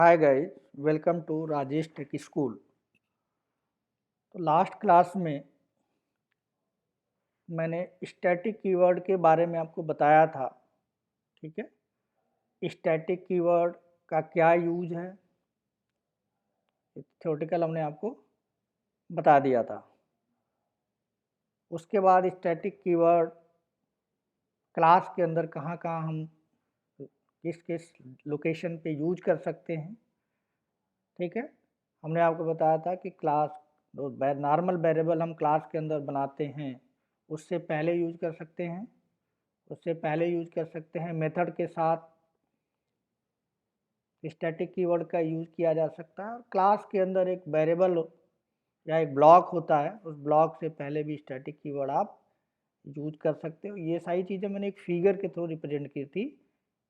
Hi guys, welcome to Rajesh tech school. तो last class में मैंने स्टैटिक कीवर्ड के बारे में आपको बताया था। ठीक है, स्टैटिक कीवर्ड का क्या यूज है, थ्योरेटिकल हमने आपको बता दिया था। उसके बाद स्टैटिक कीवर्ड क्लास के अंदर कहाँ कहाँ हम किस किस लोकेशन पे यूज कर सकते हैं। ठीक है, हमने आपको बताया था कि क्लास नॉर्मल वेरिएबल हम क्लास के अंदर बनाते हैं, उससे पहले यूज कर सकते हैं। उससे पहले यूज कर सकते हैं मेथड के साथ स्टैटिक कीवर्ड का यूज किया जा सकता है। और क्लास के अंदर एक वेरिएबल या एक ब्लॉक होता है, उस ब्लॉक से पहले भी स्टैटिक कीवर्ड आप यूज कर सकते हो। ये सारी चीज़ें मैंने एक फिगर के थ्रू रिप्रेजेंट की थी।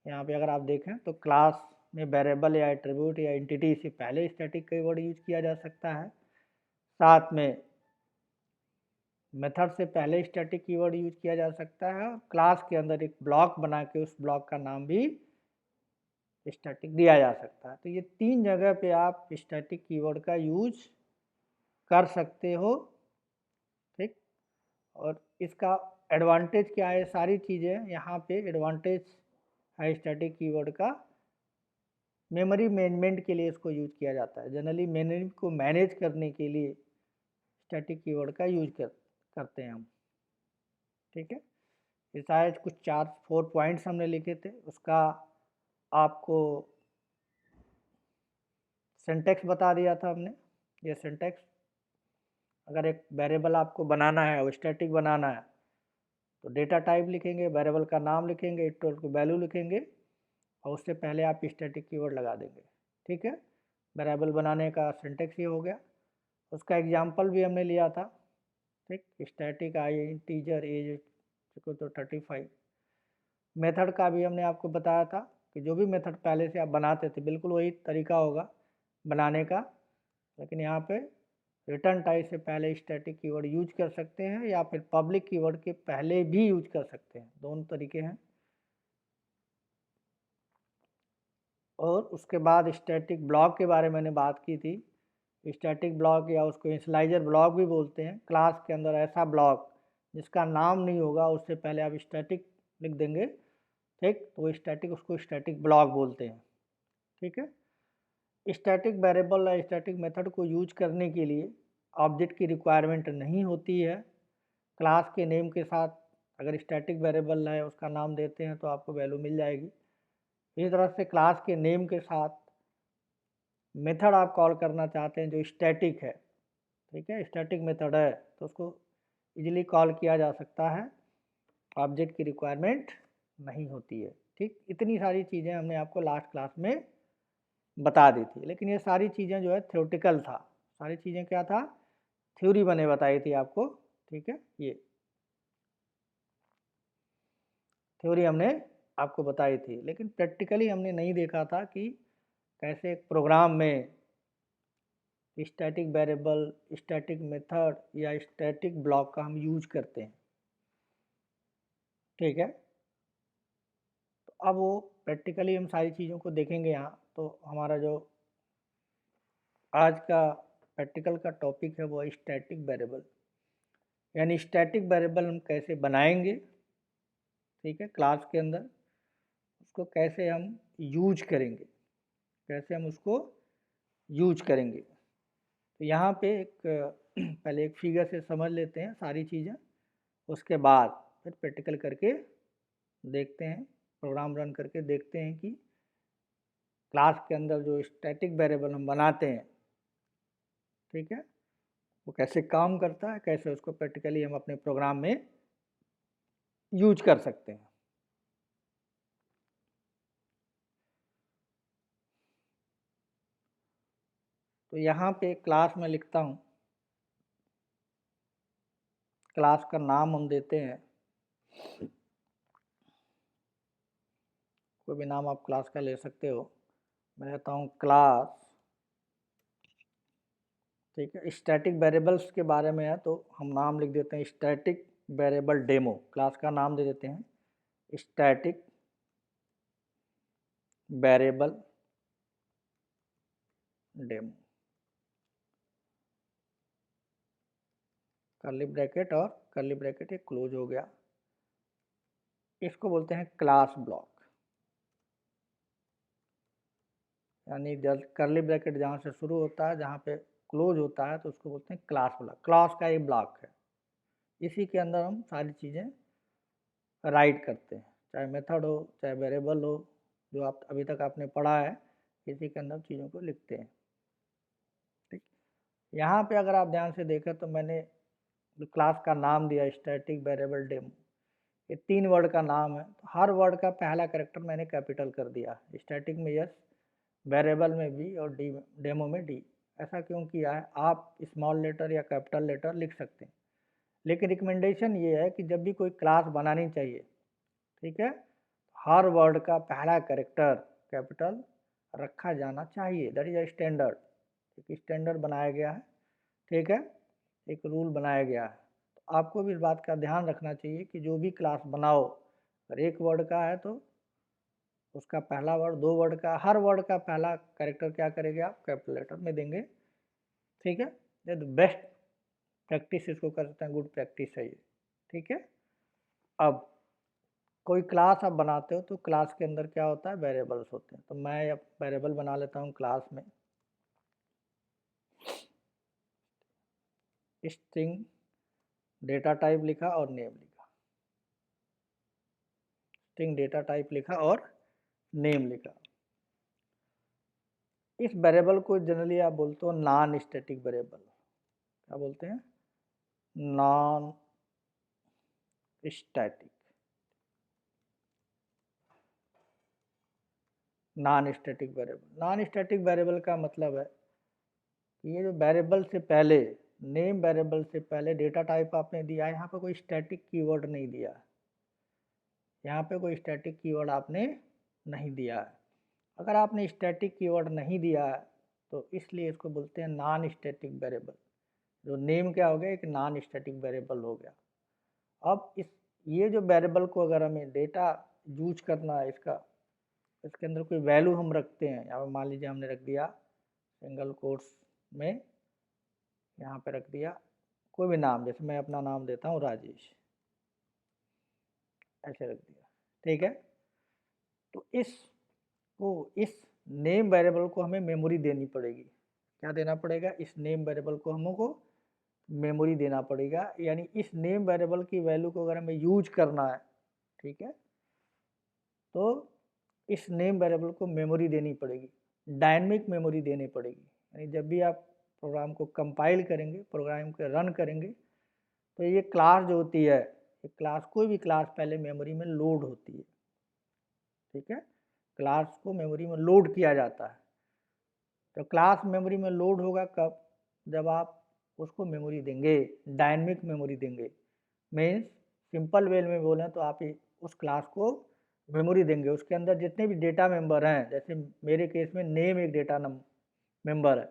यहाँ पे अगर आप देखें तो क्लास में वेरिएबल या एट्रीब्यूट या एंटिटी से पहले स्टैटिक कीवर्ड यूज किया जा सकता है। साथ में मेथड से पहले स्टैटिक कीवर्ड यूज किया जा सकता है, और क्लास के अंदर एक ब्लॉक बना के उस ब्लॉक का नाम भी स्टैटिक दिया जा सकता है। तो ये तीन जगह पे आप स्टैटिक कीवर्ड का यूज कर सकते हो। ठीक, और इसका एडवांटेज क्या है, सारी चीज़ें यहाँ पे एडवांटेज है स्टैटिक कीवर्ड का। मेमोरी मैनेजमेंट के लिए इसको यूज किया जाता है। जनरली मेमोरी को मैनेज करने के लिए स्टैटिक कीवर्ड का यूज करते हैं हम। ठीक है, ये शायद कुछ 4 पॉइंट्स हमने लिखे थे, उसका आपको सिंटैक्स बता दिया था हमने। ये सिंटैक्स, अगर एक वेरिएबल आपको बनाना है और स्टैटिक बनाना है तो डेटा टाइप लिखेंगे, वेरिएबल का नाम लिखेंगे, इक्वल टू वैल्यू लिखेंगे, और उससे पहले आप स्टैटिक कीवर्ड लगा देंगे। ठीक है, वेरिएबल बनाने का सिंटैक्स ये हो गया। उसका एग्जांपल भी हमने लिया था। ठीक, static I integer as equal to 35। Method का भी हमने आपको बताया था कि जो भी मेथड पहले से आप बनाते थे बिल्कुल वही तरीका होगा बनाने का, लेकिन यहाँ पे रिटर्न टाइप से पहले स्टैटिक कीवर्ड यूज कर सकते हैं, या फिर पब्लिक कीवर्ड के पहले भी यूज कर सकते हैं। दोनों तरीके हैं। और उसके बाद स्टैटिक ब्लॉक के बारे में मैंने बात की थी। स्टैटिक ब्लॉक या उसको इनिशियलाइजर ब्लॉक भी बोलते हैं। क्लास के अंदर ऐसा ब्लॉक जिसका नाम नहीं होगा, उससे पहले आप स्टैटिक लिख देंगे। ठीक, तो वो स्टैटिक, उसको स्टैटिक ब्लॉक बोलते हैं। ठीक है, स्टैटिक वेरिएबल या स्टैटिक मेथड को यूज करने के लिए ऑब्जेक्ट की रिक्वायरमेंट नहीं होती है। क्लास के नेम के साथ अगर स्टैटिक वेरिएबल है उसका नाम देते हैं तो आपको वैल्यू मिल जाएगी। इसी तरह से क्लास के नेम के साथ मेथड आप कॉल करना चाहते हैं जो स्टैटिक है, ठीक है, स्टैटिक मेथड है, तो उसको इजीली कॉल किया जा सकता है। ऑब्जेक्ट की रिक्वायरमेंट नहीं होती है। ठीक, इतनी सारी चीज़ें हमने आपको लास्ट क्लास में बता दी थी, लेकिन ये सारी चीज़ें जो है थ्योरेटिकल था। सारी चीज़ें क्या था, थ्योरी बने बताई थी आपको। ठीक है, ये थ्योरी हमने आपको बताई थी, लेकिन प्रैक्टिकली हमने नहीं देखा था कि कैसे एक प्रोग्राम में स्टैटिक वेरिएबल, स्टैटिक मेथड या स्टैटिक ब्लॉक का हम यूज करते हैं। ठीक है, तो अब वो प्रैक्टिकली हम सारी चीज़ों को देखेंगे यहाँ। तो हमारा जो आज का प्रैक्टिकल का टॉपिक है वो स्टैटिक वेरिएबल, यानी स्टैटिक वेरिएबल हम कैसे बनाएंगे। ठीक है, क्लास के अंदर उसको कैसे हम यूज करेंगे, कैसे हम उसको यूज करेंगे। तो यहाँ पे एक पहले एक फिगर से समझ लेते हैं सारी चीज़ें, उसके बाद फिर प्रैक्टिकल करके देखते हैं, प्रोग्राम रन करके देखते हैं कि क्लास के अंदर जो स्टैटिक वेरिएबल हम बनाते हैं, ठीक है, वो कैसे काम करता है, कैसे उसको प्रैक्टिकली हम अपने प्रोग्राम में यूज कर सकते हैं। तो यहाँ पे क्लास में लिखता हूँ, क्लास का नाम हम देते हैं, कोई भी नाम आप क्लास का ले सकते हो। मैं लेता हूँ क्लास। ठीक है, स्टैटिक वेरिएबल्स के बारे में है तो हम नाम लिख देते हैं स्टैटिक वेरिएबल डेमो। क्लास का नाम दे देते हैं static variable demo, curly bracket और कर्ली ब्रैकेट एक क्लोज हो गया। इसको बोलते हैं क्लास ब्लॉक, यानी जब कर्ली ब्रैकेट जहाँ से शुरू होता है जहाँ पे क्लोज होता है तो उसको बोलते हैं क्लास ब्लॉक। क्लास का एक ब्लॉक है, इसी के अंदर हम सारी चीज़ें राइट करते हैं, चाहे मेथड हो चाहे वेरिएबल हो, जो आप अभी तक आपने पढ़ा है इसी के अंदर चीज़ों को लिखते हैं। ठीक, यहाँ पे अगर आप ध्यान से देखें तो मैंने क्लास का नाम दिया स्टैटिक वेरिएबल डेमो, ये 3 वर्ड का नाम है, तो हर वर्ड का पहला कैरेक्टर मैंने कैपिटल कर दिया। स्टैटिक में यस, वेरिएबल में भी और डेमो में डी। ऐसा क्यों किया है? आप स्मॉल लेटर या कैपिटल लेटर लिख सकते हैं, लेकिन रिकमेंडेशन ये है कि जब भी कोई क्लास बनानी चाहिए, ठीक है, हर वर्ड का पहला कैरेक्टर कैपिटल रखा जाना चाहिए। दैट इज अ स्टैंडर्ड, एक स्टैंडर्ड बनाया गया है, ठीक है, एक रूल बनाया गया है। तो आपको भी इस बात का ध्यान रखना चाहिए कि जो भी क्लास बनाओ, अगर एक वर्ड का है तो उसका पहला वर्ड, 2 वर्ड का, हर वर्ड का पहला कैरेक्टर क्या करेंगे आप? कैपिटल लेटर में देंगे, ठीक है। ये तो बेस्ट प्रैक्टिस इसको कर सकते हैं, गुड प्रैक्टिस है ये, ठीक है। अब कोई क्लास आप बनाते हो तो क्लास के अंदर क्या होता है? वेरिएबल्स होते हैं। तो मैं अब वेरिएबल बना लेता हूँ क्लास में, स्ट्रिंग डेटा टाइप लिखा और नेम लिखा, स्ट्रिंग डेटा टाइप लिखा और नेम लिखा। इस वेरिएबल को जनरली आप बोलते हो नॉन स्टैटिक वेरिएबल। क्या बोलते हैं? Non static, non static variable. Non static variable का मतलब है कि ये जो वेरिएबल से पहले, नेम वेरिएबल से पहले डेटा टाइप आपने दिया है, यहाँ पे कोई स्टैटिक कीवर्ड नहीं दिया है, यहाँ पे कोई स्टैटिक कीवर्ड आपने नहीं दिया है। अगर आपने स्टैटिक कीवर्ड नहीं दिया है तो इसलिए इसको बोलते हैं नॉन स्टैटिक वेरिएबल। जो नेम क्या हो गया? एक नॉन स्टैटिक वेरिएबल हो गया। अब ये जो वेरिएबल को अगर हमें डेटा यूज करना है, इसके अंदर कोई वैल्यू हम रखते हैं, यहाँ मान लीजिए हमने रख दिया सिंगल कोट्स में, यहाँ पे रख दिया कोई भी नाम, जैसे मैं अपना नाम देता हूँ राजेश, ऐसे रख दिया, ठीक है। तो इस नेम वेरिएबल को हमें मेमोरी देनी पड़ेगी। क्या देना पड़ेगा? इस नेम वेरिएबल को हमको मेमोरी देना पड़ेगा, यानी इस नेम वेरिएबल की वैल्यू को अगर हमें यूज करना है, ठीक है, तो इस नेम वेरिएबल को मेमोरी देनी पड़ेगी, डायनेमिक मेमोरी देनी पड़ेगी। यानी जब भी आप प्रोग्राम को कंपाइल करेंगे, प्रोग्राम को रन करेंगे, तो ये क्लास जो होती है, ये क्लास, कोई भी क्लास पहले मेमोरी में लोड होती है, ठीक है, क्लास को मेमोरी में लोड किया जाता है। तो क्लास मेमोरी में लोड होगा कब? जब आप उसको मेमोरी देंगे, डायनेमिक मेमोरी देंगे। मीन्स सिंपल वे में बोलें तो आप उस क्लास को मेमोरी देंगे, उसके अंदर जितने भी डेटा मेंबर हैं, जैसे मेरे केस में नेम एक डेटा मेंबर है,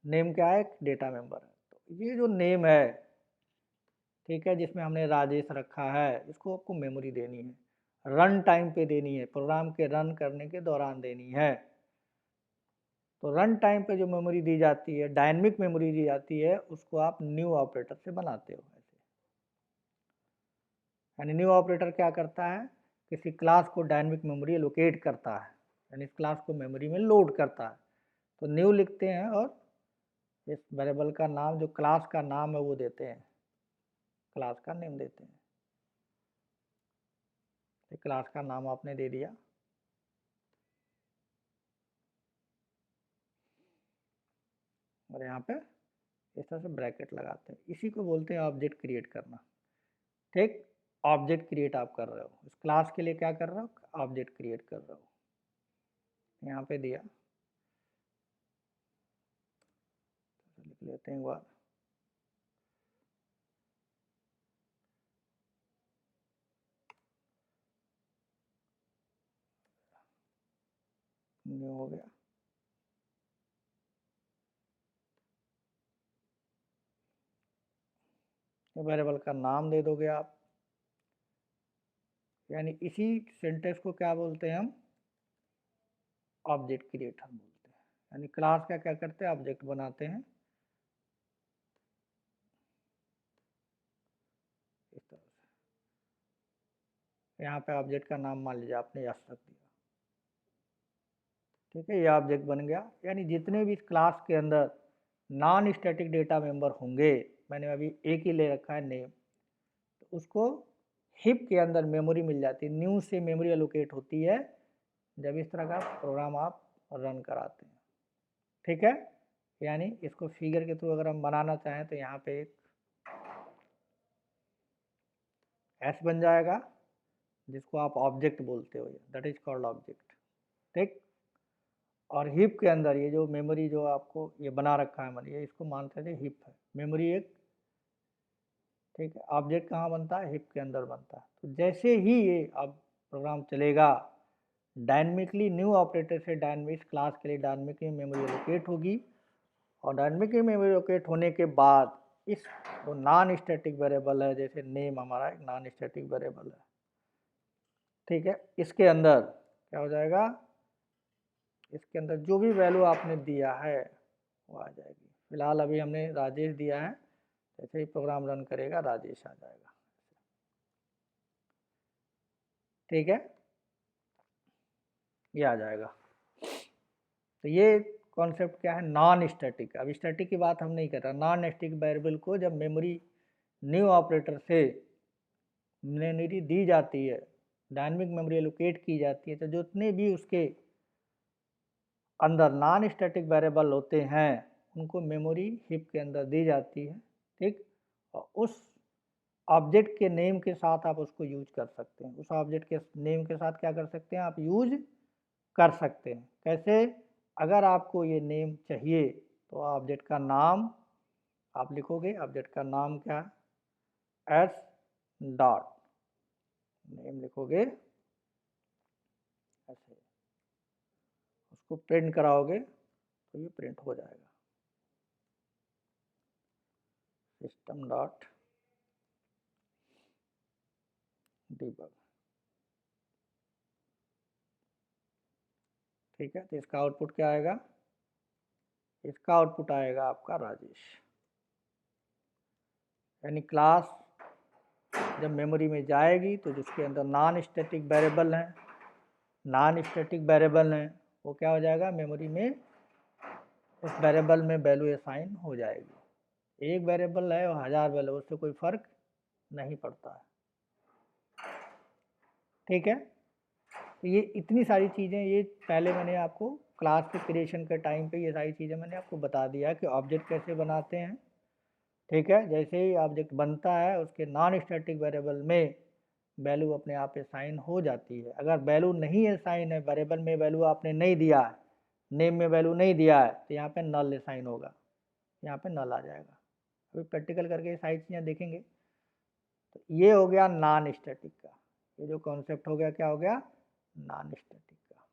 नेम क्या है? एक डेटा मेंबर है। तो ये जो नेम है, ठीक है, जिसमें हमने राजेश रखा है, इसको आपको मेमोरी देनी है, रन टाइम पे देनी है, प्रोग्राम के रन करने के दौरान देनी है। तो रन टाइम पे जो मेमोरी दी जाती है, डायनेमिक मेमोरी दी जाती है, उसको आप न्यू ऑपरेटर से बनाते हो ऐसे। यानी न्यू ऑपरेटर क्या करता है? किसी क्लास को डायनेमिक मेमोरी लोकेट करता है, यानी इस क्लास को मेमोरी में लोड करता है। तो न्यू लिखते हैं और इस वेरिएबल का नाम, जो क्लास का नाम है, वो देते हैं, क्लास का नेम देते हैं। तो क्लास का नाम आपने दे दिया, और यहाँ पे इस तरह से ब्रैकेट लगाते हैं। इसी को बोलते हैं ऑब्जेक्ट क्रिएट करना। ठीक, ऑब्जेक्ट क्रिएट आप कर रहे हो, इस क्लास के लिए क्या कर रहे हो? ऑब्जेक्ट क्रिएट कर रहे हो। यहाँ पे दिया, लिख लेते हैं एक बार, न्यू हो गया। वेरिएबल का नाम दे दोगे आप, यानी इसी सेंटेंस को क्या बोलते हैं हम? ऑब्जेक्ट क्रिएटर बोलते हैं। यानी क्लास का क्या करते हैं, ऑब्जेक्ट बनाते हैं इस तरह से। यहाँ पे ऑब्जेक्ट का नाम मान लीजिए आपने यस रख दिया, ठीक है, ये ऑब्जेक्ट बन गया। यानी जितने भी इस क्लास के अंदर नॉन स्टैटिक डेटा मेंबर होंगे, मैंने अभी एक ही ले रखा है नेम, तो उसको हिप के अंदर मेमोरी मिल जाती है, न्यू से मेमोरी एलोकेट होती है जब इस तरह का प्रोग्राम आप रन कराते हैं, ठीक है। यानी इसको फिगर के थ्रू अगर हम बनाना चाहें तो यहाँ पे एक एस बन जाएगा, जिसको आप ऑब्जेक्ट बोलते हो, दैट इज कॉल्ड ऑब्जेक्ट, ठीक। और हिप के अंदर ये जो मेमोरी जो आपको ये बना रखा है, मैंने ये इसको मानते थे हिप है, मेमोरी एक, ठीक है। ऑब्जेक्ट कहाँ बनता है, हिप के अंदर बनता है। तो जैसे ही ये अब प्रोग्राम चलेगा, डायनमिकली न्यू ऑपरेटर से डायनमिक क्लास के लिए डायनमिकली मेमोरी एलोकेट होगी, और डायनमिकली मेमोरी एलोकेट होने के बाद इस जो नॉन स्टैटिक वेरिएबल है, जैसे नेम हमारा एक नॉन स्टैटिक वेरिएबल है, ठीक है, इसके अंदर क्या हो जाएगा, इसके अंदर जो भी वैल्यू आपने दिया है वो आ जाएगी। फिलहाल अभी हमने राजेश दिया है, जैसे ही प्रोग्राम रन करेगा राजेश आ जाएगा, ठीक है, ये आ जाएगा। तो ये कॉन्सेप्ट क्या है, नॉन स्टैटिक। अब स्टैटिक की बात हम नहीं कर रहे, नॉन स्टैटिक वेरिएबल को जब मेमोरी न्यू ऑपरेटर से मेमोरी दी जाती है, डायनेमिक मेमोरी एलोकेट की जाती है, तो जितने भी उसके अंदर नॉन स्टैटिक वेरिएबल होते हैं उनको मेमोरी हिप के अंदर दी जाती है, ठीक। और उस ऑब्जेक्ट के नेम के साथ आप उसको यूज कर सकते हैं, उस ऑब्जेक्ट के नेम के साथ क्या कर सकते हैं, आप यूज कर सकते हैं। कैसे, अगर आपको ये नेम चाहिए तो ऑब्जेक्ट का नाम आप लिखोगे, ऑब्जेक्ट का नाम क्या है, एस डॉट नेम लिखोगे ऐसे, उसको प्रिंट कराओगे तो ये प्रिंट हो जाएगा, सिस्टम डॉट डीबग, ठीक है। तो इसका आउटपुट क्या आएगा, इसका आउटपुट आएगा आपका राजेश। यानी क्लास जब मेमोरी में जाएगी तो जिसके अंदर नॉन स्टैटिक वेरिएबल हैं, नॉन स्टैटिक वेरिएबल हैं, वो क्या हो जाएगा, मेमोरी में उस वेरिएबल में वैल्यू असाइन हो जाएगी। एक वेरिएबल है और 1000 वैल्यू, उससे कोई फर्क नहीं पड़ता है, ठीक है। तो ये इतनी सारी चीज़ें, ये पहले मैंने आपको क्लास के क्रिएशन के टाइम पे ये सारी चीज़ें मैंने आपको बता दिया कि ऑब्जेक्ट कैसे बनाते हैं, ठीक है। जैसे ही ऑब्जेक्ट बनता है उसके नॉन स्टैटिक वेरिएबल में वैल्यू अपने आप असाइन हो जाती है। अगर वैल्यू नहीं असाइन है, वेरिएबल में वैल्यू आपने नहीं दिया है, नेम में वैल्यू नहीं दिया है, तो यहाँ पे नल असाइन होगा, यहाँ पे नल आ जाएगा। अभी प्रैक्टिकल करके सारी चीज़ें देखेंगे। तो ये हो गया नॉन स्टैटिक का, ये जो कॉन्सेप्ट हो गया क्या हो गया, नॉन स्टैटिक का।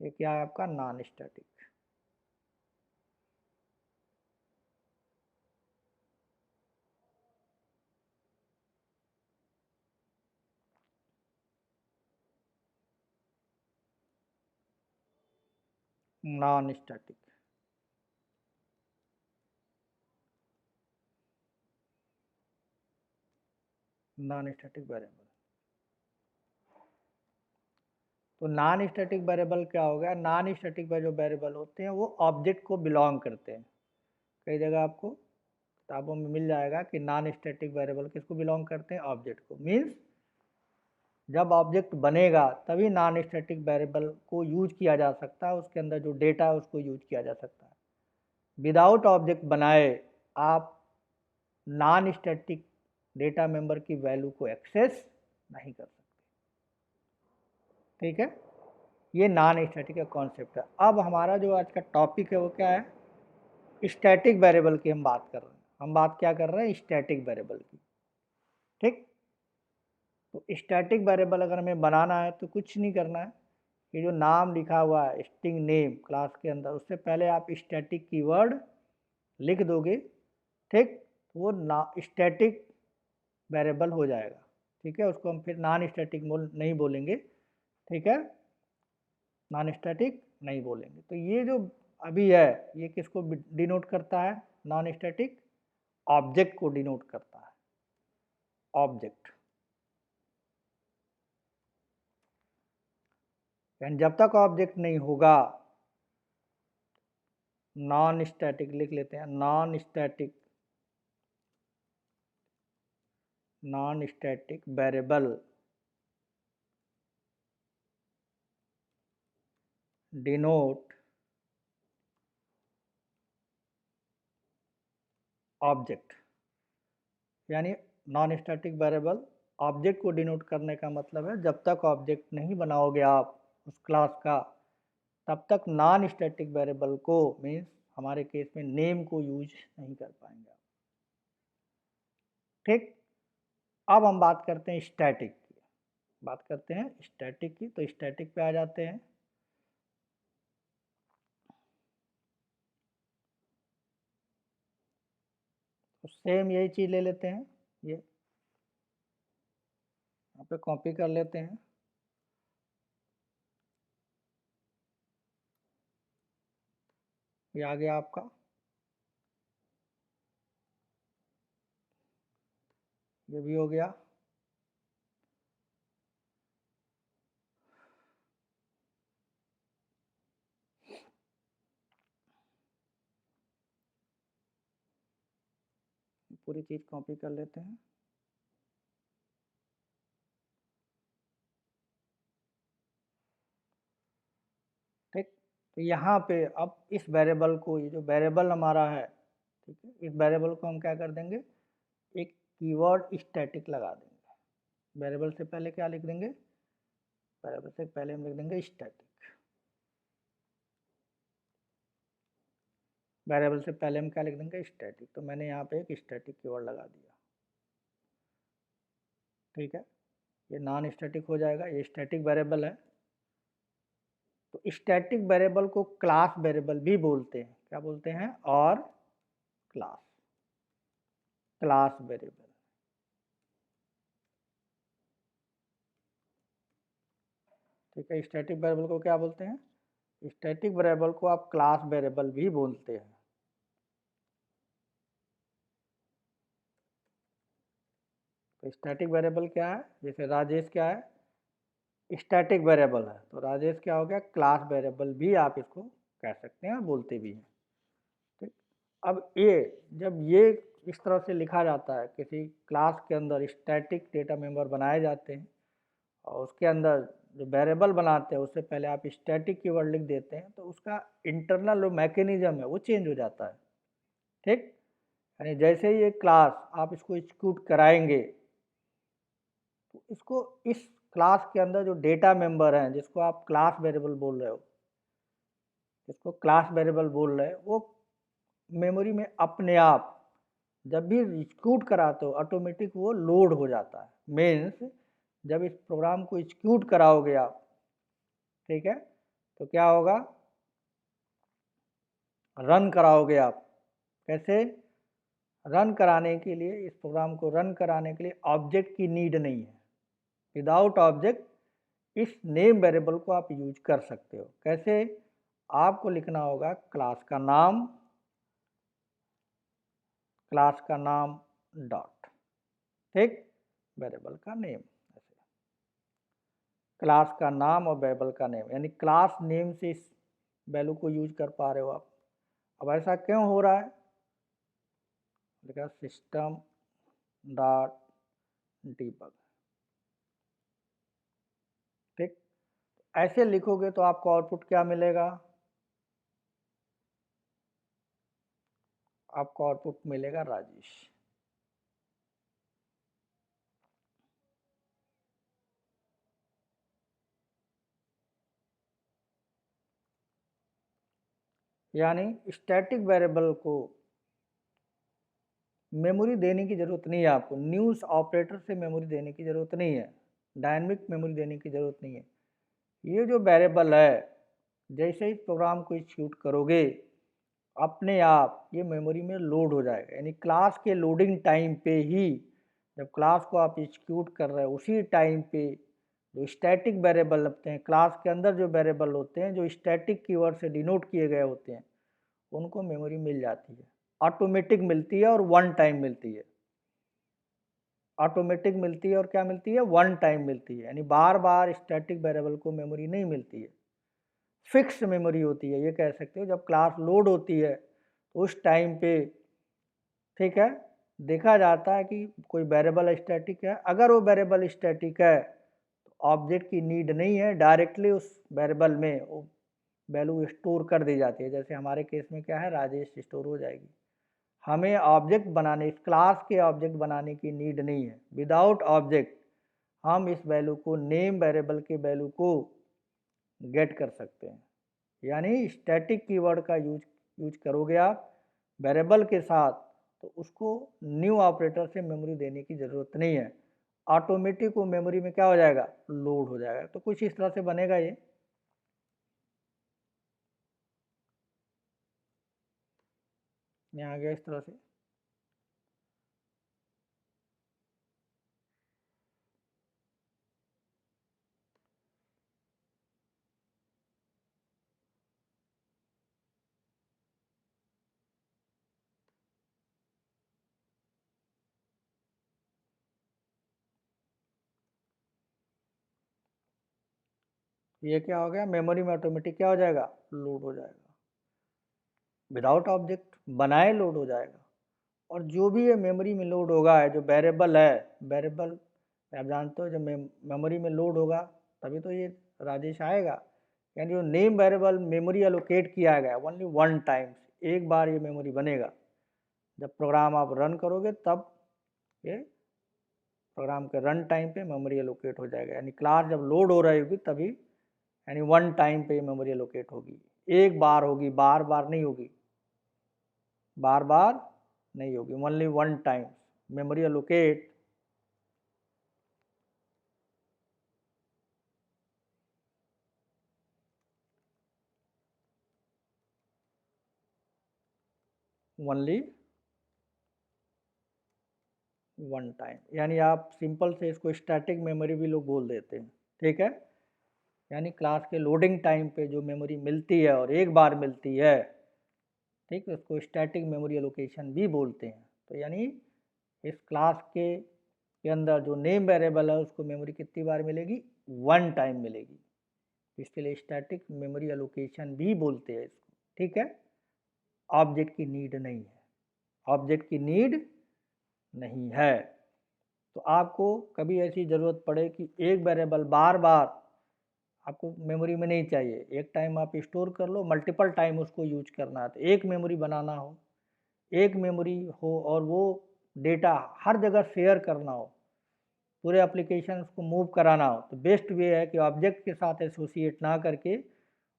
ये क्या है आपका non static. Non static, non static variable. तो नॉन स्टैटिक वेरिएबल क्या हो गया, नॉन स्टैटिक जो वेरिएबल होते हैं वो ऑब्जेक्ट को बिलोंग करते हैं। कई जगह आपको किताबों में मिल जाएगा कि नॉन स्टैटिक वेरिएबल किसको बिलोंग करते हैं, ऑब्जेक्ट को। मीन्स जब ऑब्जेक्ट बनेगा तभी नॉन स्टैटिक वेरिएबल को यूज किया जा सकता है, उसके अंदर जो डेटा है उसको यूज किया जा सकता है। विदाउट ऑब्जेक्ट बनाए आप नॉन स्टैटिक डेटा मेंबर की वैल्यू को एक्सेस नहीं कर सकते, ठीक है। ये नॉन स्टैटिक का कॉन्सेप्ट है। अब हमारा जो आज का टॉपिक है वो क्या है, स्टैटिक वेरिएबल की हम बात कर रहे हैं। हम बात क्या कर रहे हैं, स्टैटिक वेरिएबल की, ठीक। तो स्टैटिक वेरिएबल अगर हमें बनाना है तो कुछ नहीं करना है, ये जो नाम लिखा हुआ है स्ट्रिंग नेम क्लास के अंदर, उससे पहले आप स्टैटिक कीवर्ड लिख दोगे, ठीक। वो ना स्टैटिक वेरिएबल हो जाएगा। ठीक है, उसको हम फिर नॉन स्टैटिक नहीं बोलेंगे, ठीक है, नॉन स्टैटिक नहीं बोलेंगे। तो ये जो अभी है ये किसको डिनोट करता है? नॉन स्टैटिक ऑब्जेक्ट को डिनोट करता है, ऑब्जेक्ट। यानी जब तक ऑब्जेक्ट नहीं होगा, नॉन स्टैटिक लिख लेते हैं, non static variable denote object. यानी नॉन स्टैटिक वेरिएबल ऑब्जेक्ट को डिनोट करने का मतलब है जब तक ऑब्जेक्ट नहीं बनाओगे आप उस क्लास का, तब तक नॉन स्टैटिक वेरिएबल को, मीन्स हमारे केस में नेम को यूज नहीं कर पाएंगे। ठीक, अब हम बात करते हैं स्टैटिक की, बात करते हैं स्टैटिक की। तो स्टैटिक पे आ जाते हैं। तो सेम यही चीज़ ले लेते हैं, ये यहाँ पे कॉपी कर लेते हैं। ये आ गया आपका, ये भी हो गया। पूरी चीज़ कॉपी कर लेते हैं। ठीक, तो यहाँ पे अब इस वेरिएबल को, ये जो वेरिएबल हमारा है, ठीक है, इस वेरिएबल को हम क्या कर देंगे, एक कीवर्ड स्टैटिक लगा देंगे। वेरिएबल से पहले क्या लिख देंगे, वेरिएबल से पहले हम लिख देंगे स्टैटिक। वेरिएबल से पहले हम क्या लिख देंगे, स्टैटिक। तो मैंने यहाँ पे एक स्टैटिक कीवर्ड लगा दिया, ठीक है, ये नॉन स्टैटिक हो जाएगा, ये स्टैटिक वेरिएबल है। तो स्टैटिक वेरिएबल को क्लास वेरिएबल भी बोलते हैं, क्या बोलते हैं, और क्लास, क्लास वेरिएबल। ठीक है, स्टैटिक वेरिएबल को क्या बोलते हैं, स्टैटिक वेरिएबल को आप क्लास वेरिएबल भी बोलते हैं। तो स्टैटिक वेरिएबल क्या है, जैसे राजेश क्या है, स्टैटिक वेरिएबल है, तो राजेश क्या हो गया, क्लास वेरिएबल भी आप इसको कह सकते हैं, बोलते भी हैं। ठीक, अब ये जब ये इस तरह से लिखा जाता है, किसी क्लास के अंदर स्टैटिक डेटा मेंबर बनाए जाते हैं और उसके अंदर जो वेरिएबल बनाते हैं उससे पहले आप स्टैटिक कीवर्ड लिख देते हैं, तो उसका इंटरनल जो मैकेनिज्म है वो चेंज हो जाता है। ठीक, यानी जैसे ही ये क्लास आप इसको एग्जीक्यूट कराएंगे, तो इसको इस क्लास के अंदर जो डेटा मेंबर हैं, जिसको आप क्लास वेरिएबल बोल रहे हो, जिसको क्लास वेरिएबल बोल रहे हैं, वो मेमोरी में अपने आप जब भी एग्जीक्यूट कराते हो ऑटोमेटिक वो लोड हो जाता है। मीन्स जब इस प्रोग्राम को एग्जीक्यूट कराओगे आप, ठीक है, तो क्या होगा, रन कराओगे आप, कैसे, रन कराने के लिए, इस प्रोग्राम को रन कराने के लिए ऑब्जेक्ट की नीड नहीं है। विदाउट ऑब्जेक्ट इस नेम वेरिएबल को आप यूज कर सकते हो। कैसे, आपको लिखना होगा क्लास का नाम, क्लास का नाम डॉट, ठीक, वेरिएबल का नेम, ऐसे क्लास का नाम और वेरिएबल का नेम, यानी क्लास नेम से इस वैल्यू को यूज कर पा रहे हो आप। अब ऐसा क्यों हो रहा है, लिखा सिस्टम डॉट डीबग। ठीक, ऐसे लिखोगे तो आपको आउटपुट क्या मिलेगा, आपको आउटपुट मिलेगा राजेश। यानी स्टैटिक वेरिएबल को मेमोरी देने की ज़रूरत नहीं है, आपको न्यूज़ ऑपरेटर से मेमोरी देने की ज़रूरत नहीं है, डायनेमिक मेमोरी देने की ज़रूरत नहीं है। ये जो वेरिएबल है, जैसे ही प्रोग्राम को एग्जीक्यूट करोगे अपने आप ये मेमोरी में लोड हो जाएगा, यानी क्लास के लोडिंग टाइम पे ही जब क्लास को आप एग्जीक्यूट कर रहे हो उसी टाइम पे जो स्टैटिक वेरिएबल लगते हैं, क्लास के अंदर जो वेरिएबल होते हैं जो स्टैटिक कीवर्ड से डिनोट किए गए होते हैं, उनको मेमोरी मिल जाती है। ऑटोमेटिक मिलती है और वन टाइम मिलती है। ऑटोमेटिक मिलती है और क्या मिलती है, वन टाइम मिलती है, यानी बार बार स्टैटिक वेरिएबल को मेमोरी नहीं मिलती है। फिक्स मेमोरी होती है, ये कह सकते हो। जब क्लास लोड होती है तो उस टाइम पे, ठीक है, देखा जाता है कि कोई वेरिएबल स्टैटिक है। अगर वो वेरिएबल स्टैटिक है तो ऑब्जेक्ट की नीड नहीं है, डायरेक्टली उस वेरिएबल में वो वैल्यू स्टोर कर दी जाती है। जैसे हमारे केस में क्या है, राजेश स्टोर हो जाएगी। हमें ऑब्जेक्ट बनाने, इस क्लास के ऑब्जेक्ट बनाने की नीड नहीं है। विदाउट ऑब्जेक्ट हम इस वैल्यू को, नेम वेरिएबल के वैल्यू को गेट कर सकते हैं। यानी स्टैटिक कीवर्ड का यूज करोगे आप वेरिएबल के साथ तो उसको न्यू ऑपरेटर से मेमोरी देने की ज़रूरत नहीं है। ऑटोमेटिक वो मेमोरी में क्या हो जाएगा, लोड हो जाएगा। तो कुछ इस तरह से बनेगा ये। आ गया इस तरह से। ये क्या हो गया, मेमोरी में ऑटोमेटिक क्या हो जाएगा, लोड हो जाएगा। विदाउट ऑब्जेक्ट बनाए लोड हो जाएगा। और जो भी ये मेमोरी में लोड होगा है, जो वेरिएबल है, वेरिएबल आप जानते हो जब मेमोरी में लोड होगा तभी तो ये राजेश आएगा। यानी जो नेम वेरिएबल मेमोरी एलोकेट किया गया ओनली वन टाइम्स, एक बार ये मेमोरी बनेगा। जब प्रोग्राम आप रन करोगे तब ये प्रोग्राम के रन टाइम पे मेमोरी एलोकेट हो जाएगा। यानी क्लास जब लोड हो रही होगी तभी, यानी वन टाइम पे मेमोरी एलोकेट होगी, एक बार होगी, बार बार नहीं होगी, बार बार नहीं होगी, only one time memory allocate. Only one time, यानी आप सिंपल से इसको स्टैटिक मेमोरी भी लोग बोल देते हैं, ठीक है। यानी क्लास के लोडिंग टाइम पे जो मेमोरी मिलती है और एक बार मिलती है, ठीक है, उसको स्टैटिक मेमोरी एलोकेशन भी बोलते हैं। तो यानी इस क्लास के अंदर जो नेम वेरिएबल है उसको मेमोरी कितनी बार मिलेगी, वन टाइम मिलेगी। इसके लिए स्टैटिक मेमोरी एलोकेशन भी बोलते हैं इसको, ठीक है। ऑब्जेक्ट की नीड नहीं है, ऑब्जेक्ट की नीड नहीं है। तो आपको कभी ऐसी ज़रूरत पड़े कि एक वेरिएबल बार बार आपको मेमोरी में नहीं चाहिए, एक टाइम आप स्टोर कर लो, मल्टीपल टाइम उसको यूज करना है, तो एक मेमोरी बनाना हो, एक मेमोरी हो और वो डेटा हर जगह शेयर करना हो, पूरे एप्लीकेशन को मूव कराना हो, तो बेस्ट वे है कि ऑब्जेक्ट के साथ एसोसिएट ना करके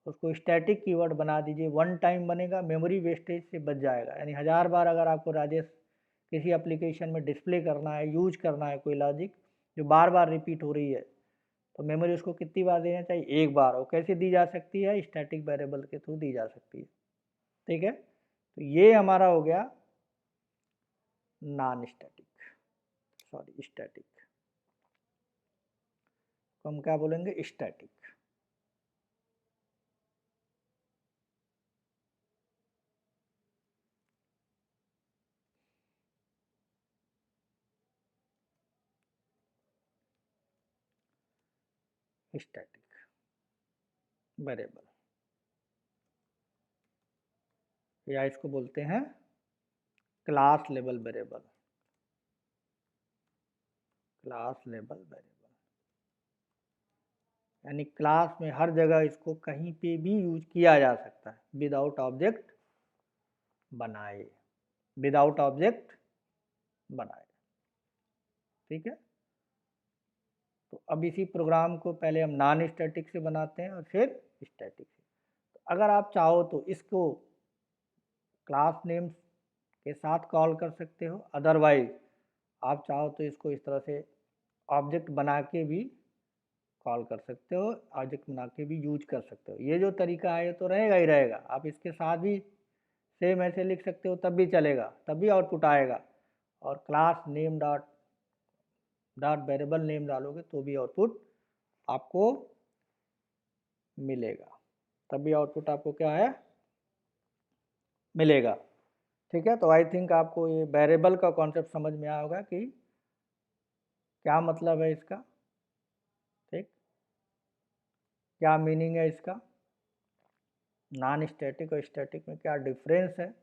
उसको स्टैटिक कीवर्ड बना दीजिए। वन टाइम बनेगा, मेमोरी वेस्टेज से बच जाएगा। यानी 1000 बार अगर आपको राजेश किसी एप्लीकेशन में डिस्प्ले करना है, यूज करना है कोई लॉजिक जो बार बार रिपीट हो रही है, तो मेमोरी उसको कितनी बार देना चाहिए, एक बार। और कैसे दी जा सकती है, स्टैटिक वेरिएबल के थ्रू दी जा सकती है, ठीक है। तो ये हमारा हो गया नॉन स्टैटिक, सॉरी स्टैटिक, तो हम क्या बोलेंगे, स्टैटिक। स्टैटिक वेरिएबल, या इसको बोलते हैं class level variable, class level variable. यानी क्लास में हर जगह इसको कहीं पे भी यूज किया जा सकता है विदाउट ऑब्जेक्ट बनाए, विदाउट ऑब्जेक्ट बनाए, ठीक है। तो अब इसी प्रोग्राम को पहले हम नॉन स्टैटिक से बनाते हैं और फिर स्टैटिक से। तो अगर आप चाहो तो इसको क्लास नेम्स के साथ कॉल कर सकते हो, अदरवाइज आप चाहो तो इसको इस तरह से ऑब्जेक्ट बना के भी कॉल कर सकते हो, ऑब्जेक्ट बना के भी यूज कर सकते हो। ये जो तरीका है ये तो रहेगा ही रहेगा। आप इसके साथ भी सेम ऐसे लिख सकते हो, तब भी चलेगा, तब भी आउटपुट आएगा। और class name dot dot variable name डालोगे तो भी आउटपुट आपको मिलेगा, तभी आउटपुट आपको क्या है, मिलेगा। ठीक है, तो आई थिंक आपको ये वेरिएबल का कॉन्सेप्ट समझ में आया होगा कि क्या मतलब है इसका, ठीक, क्या मीनिंग है इसका, नॉन स्टैटिक और स्टैटिक में क्या डिफरेंस है,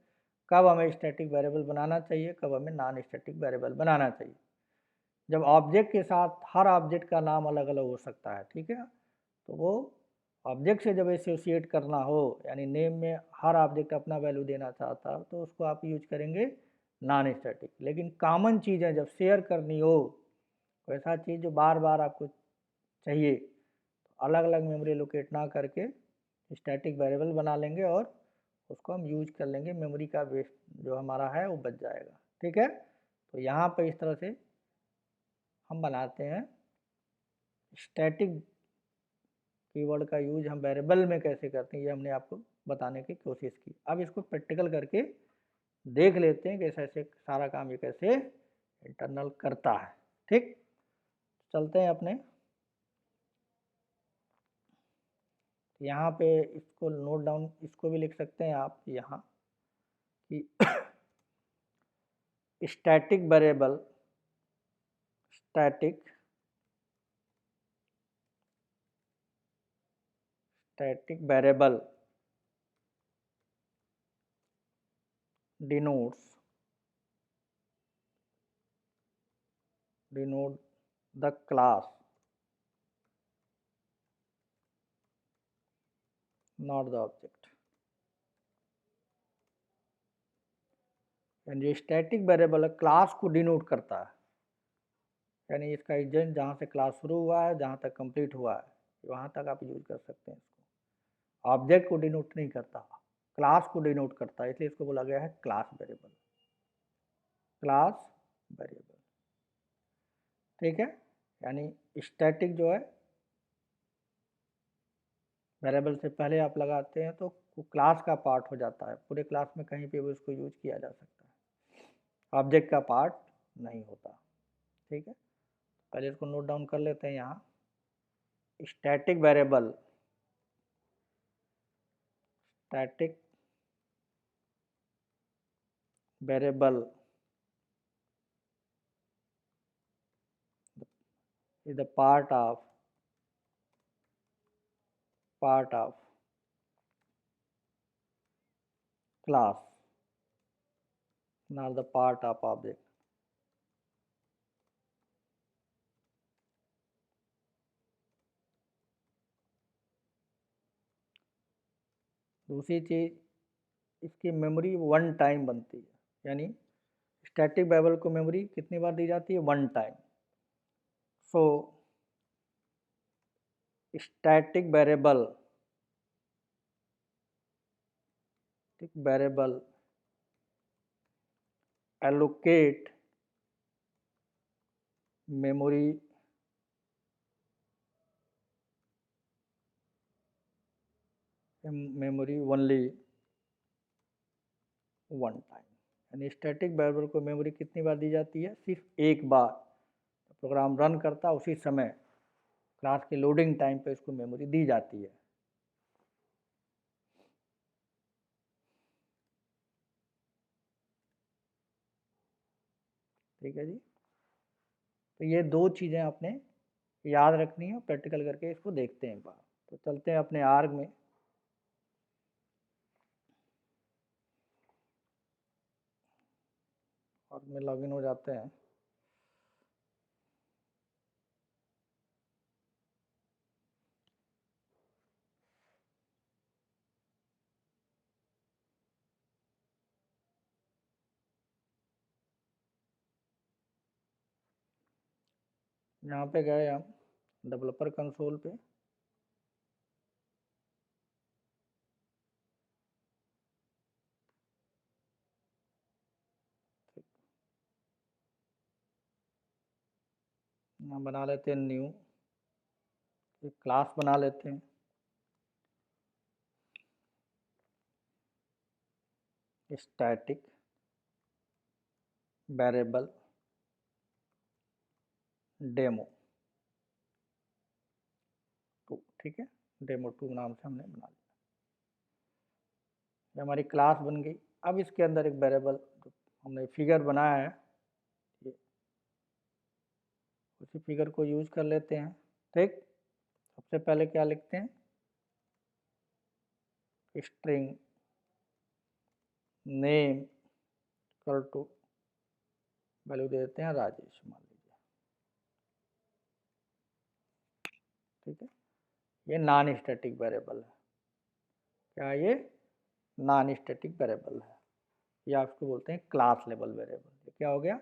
कब हमें स्टैटिक वेरिएबल बनाना चाहिए, कब हमें नॉन स्टैटिक वेरिएबल बनाना चाहिए। जब ऑब्जेक्ट के साथ हर ऑब्जेक्ट का नाम अलग अलग हो सकता है, ठीक है, तो वो ऑब्जेक्ट से जब एसोसिएट करना हो, यानी नेम में हर ऑब्जेक्ट अपना वैल्यू देना चाहता है, तो उसको आप यूज करेंगे नॉन स्टैटिक। लेकिन कॉमन चीज़ें जब शेयर करनी हो, वैसा चीज़ जो बार बार आपको चाहिए, तो अलग अलग मेमोरी लोकेट ना करके स्टैटिक वेरिएबल बना लेंगे और उसको हम यूज कर लेंगे, मेमोरी का वेस्ट जो हमारा है वो बच जाएगा। ठीक है, तो यहाँ पे इस तरह से हम बनाते हैं। स्टैटिक कीवर्ड का यूज हम वेरिएबल में कैसे करते हैं, ये हमने आपको बताने की कोशिश की। अब इसको प्रैक्टिकल करके देख लेते हैं कि ऐसे सारा काम ये कैसे इंटरनल करता है। ठीक, चलते हैं अपने, यहाँ पे इसको नोट डाउन, इसको भी लिख सकते हैं आप यहाँ कि static variable, static variable denote the class, not the object। यानी स्टैटिक वेरिएबल क्लास को डिनोट करता है, यानी इसका एजेंट जहाँ से क्लास शुरू हुआ है, जहाँ तक कंप्लीट हुआ है, वहाँ तक आप यूज कर सकते हैं इसको। ऑब्जेक्ट को डिनोट नहीं करता, क्लास को डिनोट करता है, इसलिए इसको बोला गया है क्लास वेरिएबल, क्लास वेरिएबल। ठीक है, यानी स्टैटिक जो है वेरिएबल से पहले आप लगाते हैं तो क्लास का पार्ट हो जाता है, पूरे क्लास में कहीं पे भी उसको यूज किया जा सकता है, ऑब्जेक्ट का पार्ट नहीं होता। ठीक है, पहले इसको नोट डाउन कर लेते हैं यहाँ। Static variable, static variable is the part of class, not the part of object। दूसरी चीज, इसकी मेमोरी वन टाइम बनती है, यानी स्टैटिक वेरिएबल को मेमोरी कितनी बार दी जाती है, one time. So static variable allocate memory only one time, यानी स्टैटिक वेरिएबल को मेमोरी कितनी बार दी जाती है, सिर्फ एक बार। प्रोग्राम रन करता है उसी समय क्लास के लोडिंग टाइम पे इसको मेमोरी दी जाती है। ठीक है जी, तो ये दो चीज़ें आपने याद रखनी है, प्रैक्टिकल करके इसको देखते हैं एक बार। तो चलते हैं अपने आर्ग में, आर्ग में लॉगिन हो जाते हैं। यहाँ पे गए हम डेवलपर कंसोल पे, यहाँ बना लेते हैं न्यू, एक क्लास बना लेते हैं, स्टैटिक वेरिएबल डेमो 2, ठीक है, डेमो 2 नाम से हमने बना लिया। ये हमारी क्लास बन गई। अब इसके अंदर एक वेरिएबल हमने फिगर बनाया है, उसी फिगर को यूज कर लेते हैं। ठीक, सबसे पहले क्या लिखते हैं, string name equal to value दे देते हैं राजेश, मान लीजिए, ठीक है। ये नॉन स्टैटिक वेरिएबल है। क्या ये नॉन स्टैटिक वेरिएबल है, या इसको बोलते हैं क्लास लेवल वेरिएबल। ये क्या हो गया,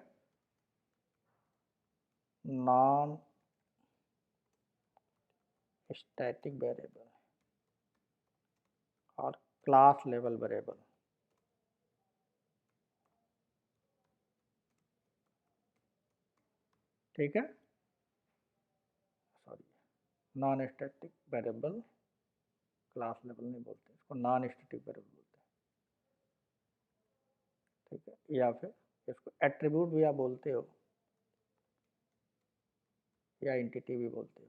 नॉन स्टैटिक वेरिएबल और क्लास लेवल वेरिएबल। ठीक है, sorry, non static variable, class level नहीं बोलते इसको, नॉन स्टैटिक वेरिएबल बोलते हैं। ठीक है, या फिर इसको एट्रीब्यूट भी आप बोलते हो या एंटिटी भी बोलते हो।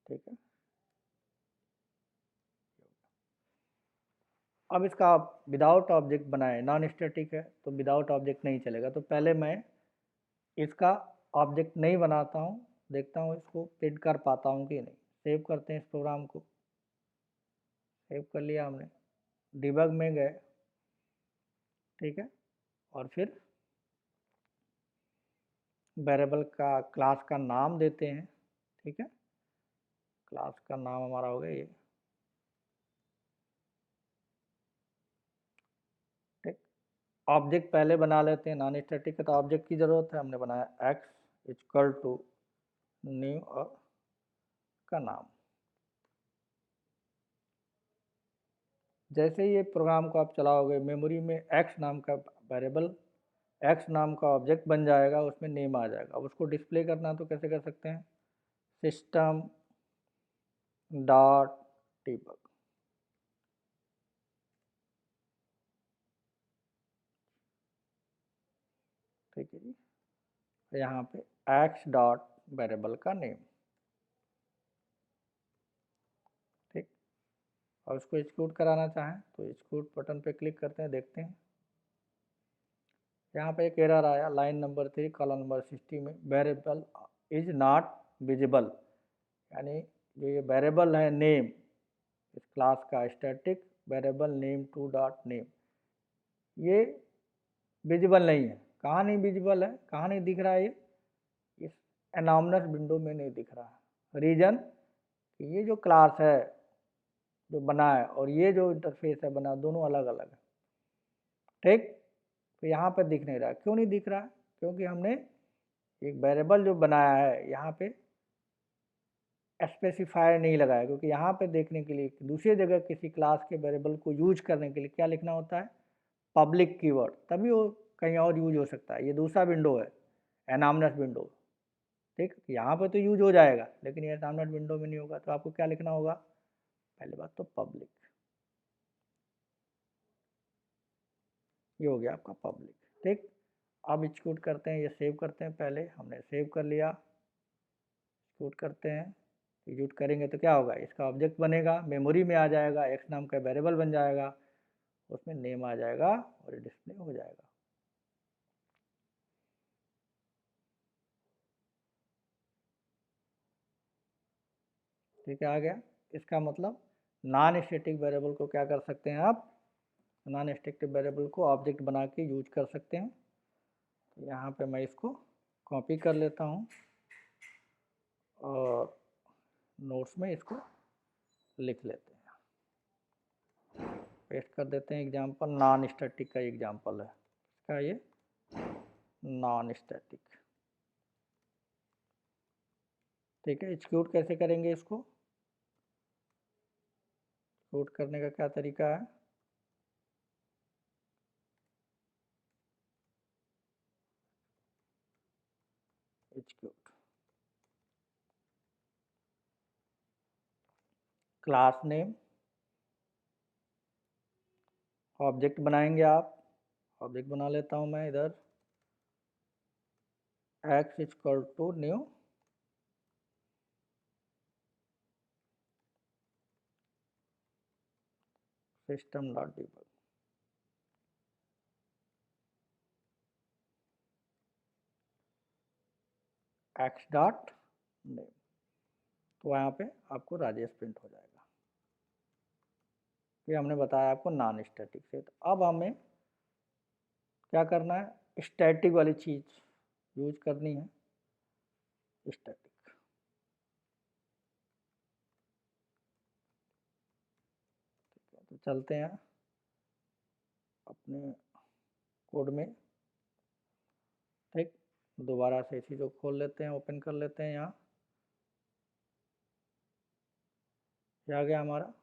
ठीक है, अब इसका विदाउट ऑब्जेक्ट बनाए, नॉन स्टैटिक है तो विदाउट ऑब्जेक्ट नहीं चलेगा। तो पहले मैं इसका ऑब्जेक्ट नहीं बनाता हूँ, देखता हूँ इसको प्रिंट कर पाता हूँ कि नहीं। सेव करते हैं इस प्रोग्राम को, सेव कर लिया हमने, डिबग में गए, ठीक है, और फिर वेरिएबल का क्लास का नाम देते हैं। ठीक है, क्लास का नाम हमारा हो गया ये, ठीक। ऑब्जेक्ट पहले बना लेते हैं, नॉन स्टैटिक का तो ऑब्जेक्ट की ज़रूरत है, हमने बनाया एक्स इक्वल टू न्यू और का नाम। जैसे ही ये प्रोग्राम को आप चलाओगे, मेमोरी में एक्स नाम का वेरिएबल, एक्स नाम का ऑब्जेक्ट बन जाएगा, उसमें नेम आ जाएगा। अब उसको डिस्प्ले करना तो कैसे कर सकते हैं, सिस्टम डॉट डिबग, ठीक है जी। यहाँ पे एक्स डॉट वेरिएबल का नेम, ठीक। और उसको एक्जीक्यूट कराना चाहें तो एक्जीक्यूट बटन पे क्लिक करते हैं, देखते हैं यहाँ पे एक एरर आया, लाइन नंबर 3 कॉलम नंबर 60 में, वेरिएबल इज नॉट विजिबल। यानी जो ये वेरिएबल है नेम, इस क्लास का static variable name to dot name, ये विजिबल नहीं है। कहाँ नहीं विजिबल है, कहाँ नहीं दिख रहा है, ये इस एनॉमनस विंडो में नहीं दिख रहा है। रीजन कि ये जो क्लास है जो बना है और ये जो इंटरफेस है बना, दोनों अलग अलग है, ठीक। तो यहाँ पर दिख नहीं रहा। क्यों नहीं दिख रहा, क्योंकि हमने एक वेरिएबल जो बनाया है यहाँ पे स्पेसिफायर नहीं लगाया। क्योंकि यहाँ पे देखने के लिए दूसरी जगह किसी क्लास के वेरिएबल को यूज करने के लिए क्या लिखना होता है, पब्लिक कीवर्ड, तभी वो कहीं और यूज हो सकता है। ये दूसरा विंडो है, एनामनस विंडो, ठीक। यहाँ पे तो यूज हो जाएगा, लेकिन ये एनामनस विंडो में नहीं होगा। तो आपको क्या लिखना होगा, पहली बात तो पब्लिक, ये हो गया आपका पब्लिक, ठीक। अब एक्जीक्यूट करते हैं, ये सेव करते हैं, पहले हमने सेव कर लिया, एक्जीक्यूट करते हैं। एग्जीक्यूट करेंगे तो क्या होगा, इसका ऑब्जेक्ट बनेगा, मेमोरी में आ जाएगा, एक्स नाम का वेरिएबल बन जाएगा, उसमें नेम आ जाएगा और डिस्प्ले हो जाएगा। ठीक है, आ गया। इसका मतलब नॉन स्टैटिक वेरिएबल को क्या कर सकते हैं आप, नॉन स्टैटिक वेरिएबल को ऑब्जेक्ट बना के यूज कर सकते हैं। तो यहाँ पे मैं इसको कॉपी कर लेता हूँ और नोट्स में इसको लिख लेते हैं, पेस्ट कर देते हैं। एग्जाम्पल नॉन स्टैटिक का एग्जाम्पल है इसका, ये नॉन स्टैटिक, ठीक है। एक्जीक्यूट कैसे करेंगे इसको, एक्जीक्यूट करने का क्या तरीका है, एक्जीक्यूट, क्लास नेम, ऑब्जेक्ट बनाएंगे आप, ऑब्जेक्ट बना लेता हूँ मैं इधर, x equal to new system dot debug, x dot name, तो यहाँ पे आपको राजेश प्रिंट हो जाएगा। ये हमने बताया आपको नॉन स्टैटिक से। तो अब हमें क्या करना है, स्टैटिक वाली चीज़ यूज करनी है, स्टैटिक। तो चलते हैं अपने कोड में, ठीक, दोबारा से इसी को खोल लेते हैं, ओपन कर लेते हैं। यहाँ ये आ गया हमारा।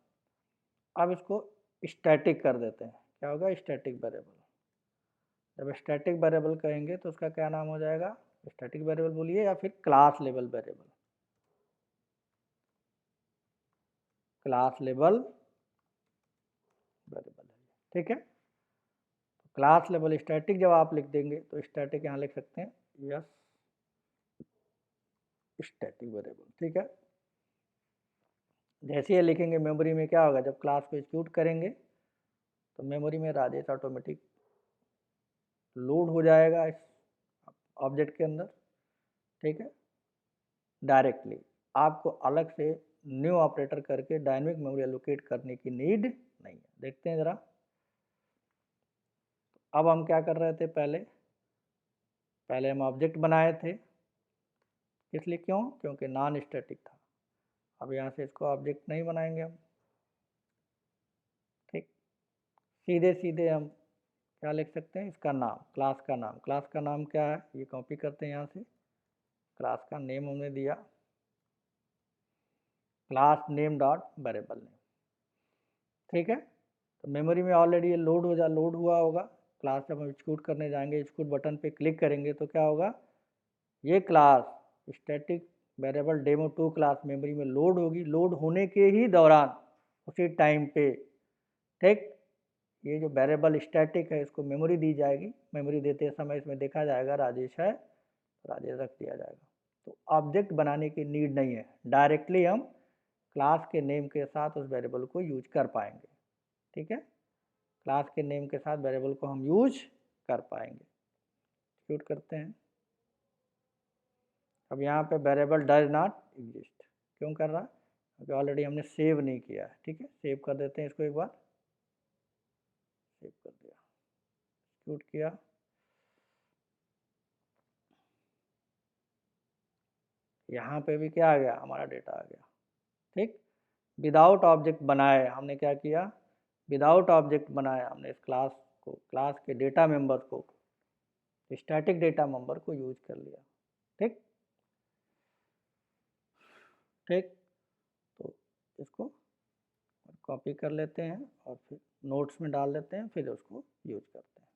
अब इसको स्टैटिक कर देते हैं। क्या होगा, स्टैटिक वेरिएबल। जब स्टैटिक वेरिएबल कहेंगे तो उसका क्या नाम हो जाएगा, स्टैटिक वेरिएबल बोलिए या फिर class level variable, class level variable है, ठीक है। तो क्लास लेवल स्टैटिक जब आप लिख देंगे तो स्टैटिक यहाँ लिख सकते हैं यस स्टैटिक वेरिएबल, ठीक है। जैसे ये लिखेंगे मेमोरी में क्या होगा, जब क्लास को एग्जीक्यूट करेंगे तो मेमोरी में राजेश ऑटोमेटिक लोड हो जाएगा इस ऑब्जेक्ट के अंदर, ठीक है। डायरेक्टली आपको अलग से न्यू ऑपरेटर करके डायनेमिक मेमोरी एलोकेट करने की नीड नहीं है। देखते हैं ज़रा। अब हम क्या कर रहे थे, पहले हम ऑब्जेक्ट बनाए थे, इसलिए क्यों, क्योंकि नॉन स्टैटिक था। अब यहाँ से इसको ऑब्जेक्ट नहीं बनाएंगे हम, ठीक। सीधे सीधे हम क्या लिख सकते हैं, इसका नाम, क्लास का नाम। क्लास का नाम क्या है, ये कॉपी करते हैं यहाँ से। क्लास का नेम हमने दिया class name dot variable name, ठीक है। तो मेमोरी में ऑलरेडी ये लोड हुआ होगा। क्लास जब हम एग्जीक्यूट करने जाएंगे, एग्जीक्यूट बटन पे क्लिक करेंगे तो क्या होगा, ये क्लास स्टैटिक वेरिएबल डेमो2 क्लास मेमोरी में लोड होगी। लोड होने के ही दौरान उसी टाइम पे, ठीक, ये जो वेरिएबल स्टैटिक है इसको मेमोरी दी जाएगी। मेमोरी देते समय इसमें देखा जाएगा राजेश है, राजेश रख दिया जाएगा। तो ऑब्जेक्ट बनाने की नीड नहीं है, डायरेक्टली हम क्लास के नेम के साथ उस वेरिएबल को यूज कर पाएंगे, ठीक है। क्लास के नेम के साथ वेरिएबल को हम यूज कर पाएंगे। एग्जीक्यूट करते हैं। अब यहाँ पे वेरिएबल डज नॉट एग्जिस्ट, क्यों कर रहा है, क्योंकि ऑलरेडी हमने सेव नहीं किया है, ठीक है। सेव कर देते हैं इसको एक बार, सेव कर दिया, एग्जीक्यूट किया। यहाँ पे भी क्या आ गया, हमारा डेटा आ गया, ठीक। विदाउट ऑब्जेक्ट बनाए हमने क्या किया, विदाउट ऑब्जेक्ट बनाया हमने इस क्लास को, क्लास के डेटा मेंबर को, स्टैटिक डेटा मेंबर को यूज कर लिया, ठीक ठीक। तो इसको कॉपी कर लेते हैं और फिर नोट्स में डाल देते हैं, फिर उसको यूज करते हैं।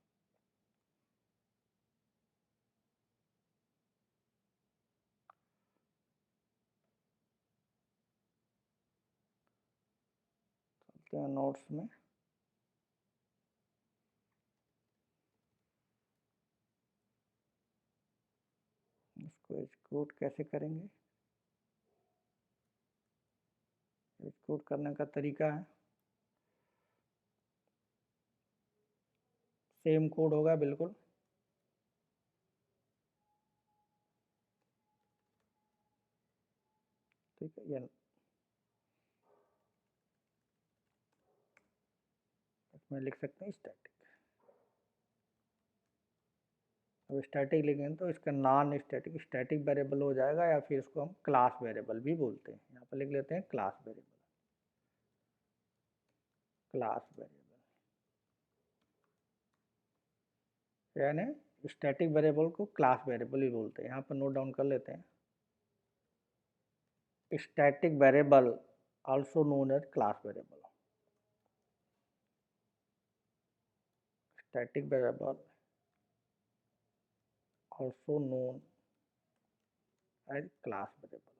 चलते हैं नोट्स में, इसको एग्जीक्यूट कैसे करेंगे, एग्जीक्यूट करने का तरीका है सेम कोड होगा बिल्कुल, ठीक है। ये इसमें लिख सकते हैं स्टैटिक। अब स्टैटिक लिखेंगे तो इसका नॉन स्टैटिक स्टैटिक वेरिएबल हो जाएगा, या फिर इसको हम क्लास वेरिएबल भी बोलते हैं। यहाँ पर लिख लेते हैं क्लास वेरिएबल, क्लास वेरिएबल, यानी स्टैटिक वेरिएबल को क्लास वेरिएबल ही बोलते हैं। यहाँ पर नोट डाउन कर लेते हैं, static variable also known as class variable, static variable also known as class variable,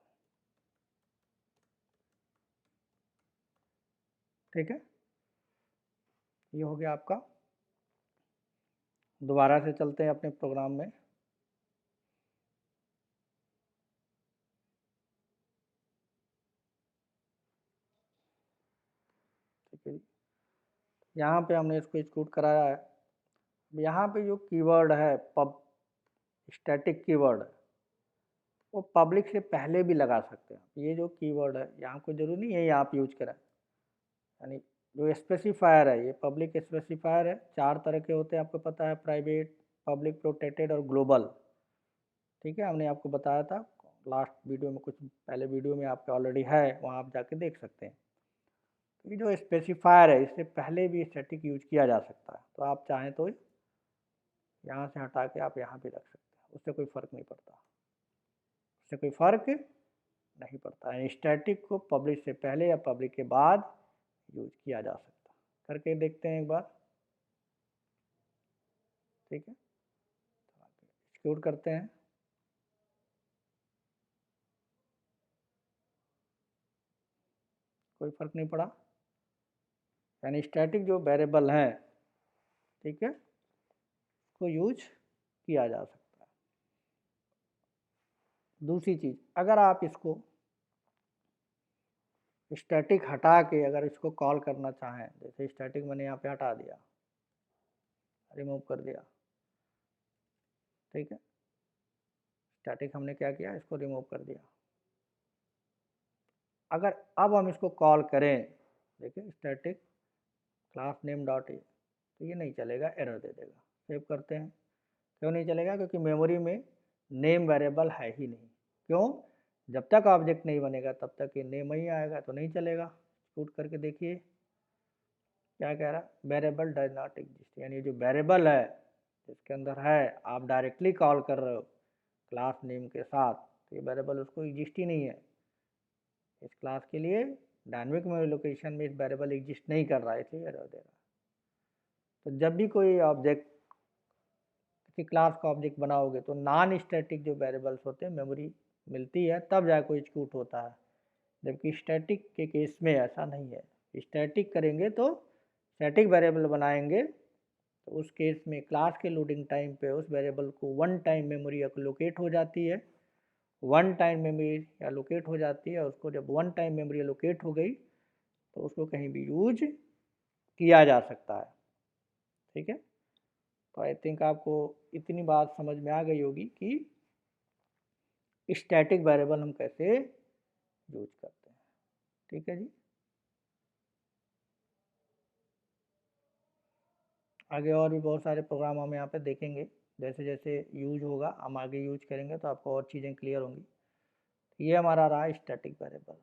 ठीक है। ये हो गया आपका। दोबारा से चलते हैं अपने प्रोग्राम में। ठीक है, यहाँ पे हमने इसको एग्जीक्यूट कराया है। यहाँ पे जो कीवर्ड है पब स्टैटिक कीवर्ड, वो पब्लिक से पहले भी लगा सकते हैं। ये जो कीवर्ड है यहाँ कोई जरूरी नहीं है आप यूज करें, यानी जो स्पेसिफायर है, ये पब्लिक स्पेसिफायर है। 4 तरह के होते हैं, आपको पता है, प्राइवेट, पब्लिक, प्रोटेक्टेड और ग्लोबल। ठीक है, हमने आपको बताया था लास्ट वीडियो में, कुछ पहले वीडियो में आपके ऑलरेडी है, वहाँ आप जाके देख सकते हैं। तो ये जो स्पेसिफायर है, इससे पहले भी स्टैटिक यूज किया जा सकता है, तो आप चाहें तो यहाँ से हटा के आप यहाँ भी रख सकते हैं, उससे कोई फ़र्क नहीं पड़ता, उससे कोई फ़र्क नहीं पड़ता है। स्टैटिक को पब्लिक से पहले या पब्लिक के बाद यूज किया जा सकता है। करके देखते हैं एक बार, ठीक है, एक्सिक्यूट करते हैं। कोई फ़र्क नहीं पड़ा, यानी स्टैटिक जो वेरिएबल हैं, ठीक है, को यूज किया जा सकता है। दूसरी चीज़, अगर आप इसको स्टैटिक हटा के अगर इसको कॉल करना चाहें, जैसे स्टैटिक मैंने यहाँ पे हटा दिया, रिमूव कर दिया, ठीक है, स्टैटिक हमने क्या किया, इसको रिमूव कर दिया। अगर अब हम इसको कॉल करें, देखिए static class name dot A, तो ये नहीं चलेगा, एरर दे देगा। सेव करते हैं। क्यों नहीं चलेगा? क्योंकि मेमोरी में नेम वेरिएबल है ही नहीं। क्यों? जब तक ऑब्जेक्ट नहीं बनेगा तब तक ये नेम ही आएगा, तो नहीं चलेगा। शूट करके देखिए क्या कह रहा है, वेरिएबल डज नॉट एग्जिस्ट, यानी जो वेरिएबल है जिसके अंदर है, आप डायरेक्टली कॉल कर रहे हो क्लास नेम के साथ, तो ये वेरिएबल उसको एग्जिस्ट ही नहीं है। इस क्लास के लिए डायनेमिक मेमोरी लोकेशन में इस वेरिएबल एग्जिस्ट नहीं कर रहा है, इसलिए एरर दे रहा है। तो जब भी कोई ऑब्जेक्ट, किसी क्लास का ऑब्जेक्ट बनाओगे, तो नॉन स्टैटिक जो वेरिएबल्स होते हैं मेमोरी मिलती है, तब जाकर कोई एग्जीक्यूट होता है। जबकि स्टैटिक के केस में ऐसा नहीं है। स्टैटिक करेंगे तो स्टैटिक वेरिएबल बनाएंगे, तो उस केस में क्लास के लोडिंग टाइम पे उस वेरिएबल को वन टाइम मेमोरी एलोकेट हो जाती है। वन टाइम मेमोरी एलोकेट हो जाती है, उसको जब वन टाइम मेमोरी एलोकेट हो गई तो उसको कहीं भी यूज किया जा सकता है। ठीक है, तो आई थिंक आपको इतनी बात समझ में आ गई होगी कि स्टैटिक वेरिएबल हम कैसे यूज करते हैं। ठीक है जी, आगे और भी बहुत सारे प्रोग्राम हम यहाँ पे देखेंगे, जैसे जैसे यूज होगा हम आगे यूज करेंगे तो आपको और चीज़ें क्लियर होंगी। ये हमारा रहा स्टैटिक वेरिएबल।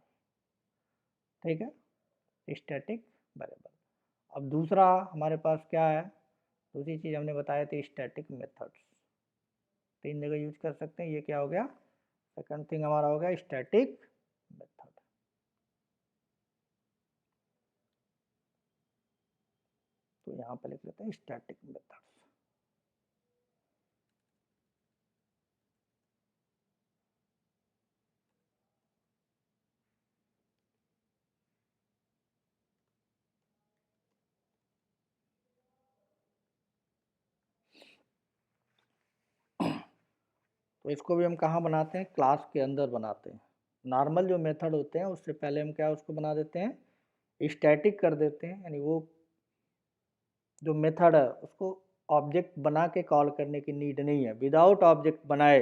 ठीक है, स्टैटिक वेरिएबल। अब दूसरा हमारे पास क्या है, दूसरी चीज़ हमने बताया थी स्टैटिक मेथड्स। 3 जगह यूज कर सकते हैं। ये क्या हो गया, सेकंड थिंग हमारा हो गया स्टैटिक मेथड। तो यहाँ पे लिख लेते हैं स्टैटिक मेथड्स। तो इसको भी हम कहाँ बनाते हैं, क्लास के अंदर बनाते हैं। नॉर्मल जो मेथड होते हैं उससे पहले हम क्या उसको बना देते हैं, स्टैटिक कर देते हैं, यानी वो जो मेथड है उसको ऑब्जेक्ट बना के कॉल करने की नीड नहीं है। विदाउट ऑब्जेक्ट बनाए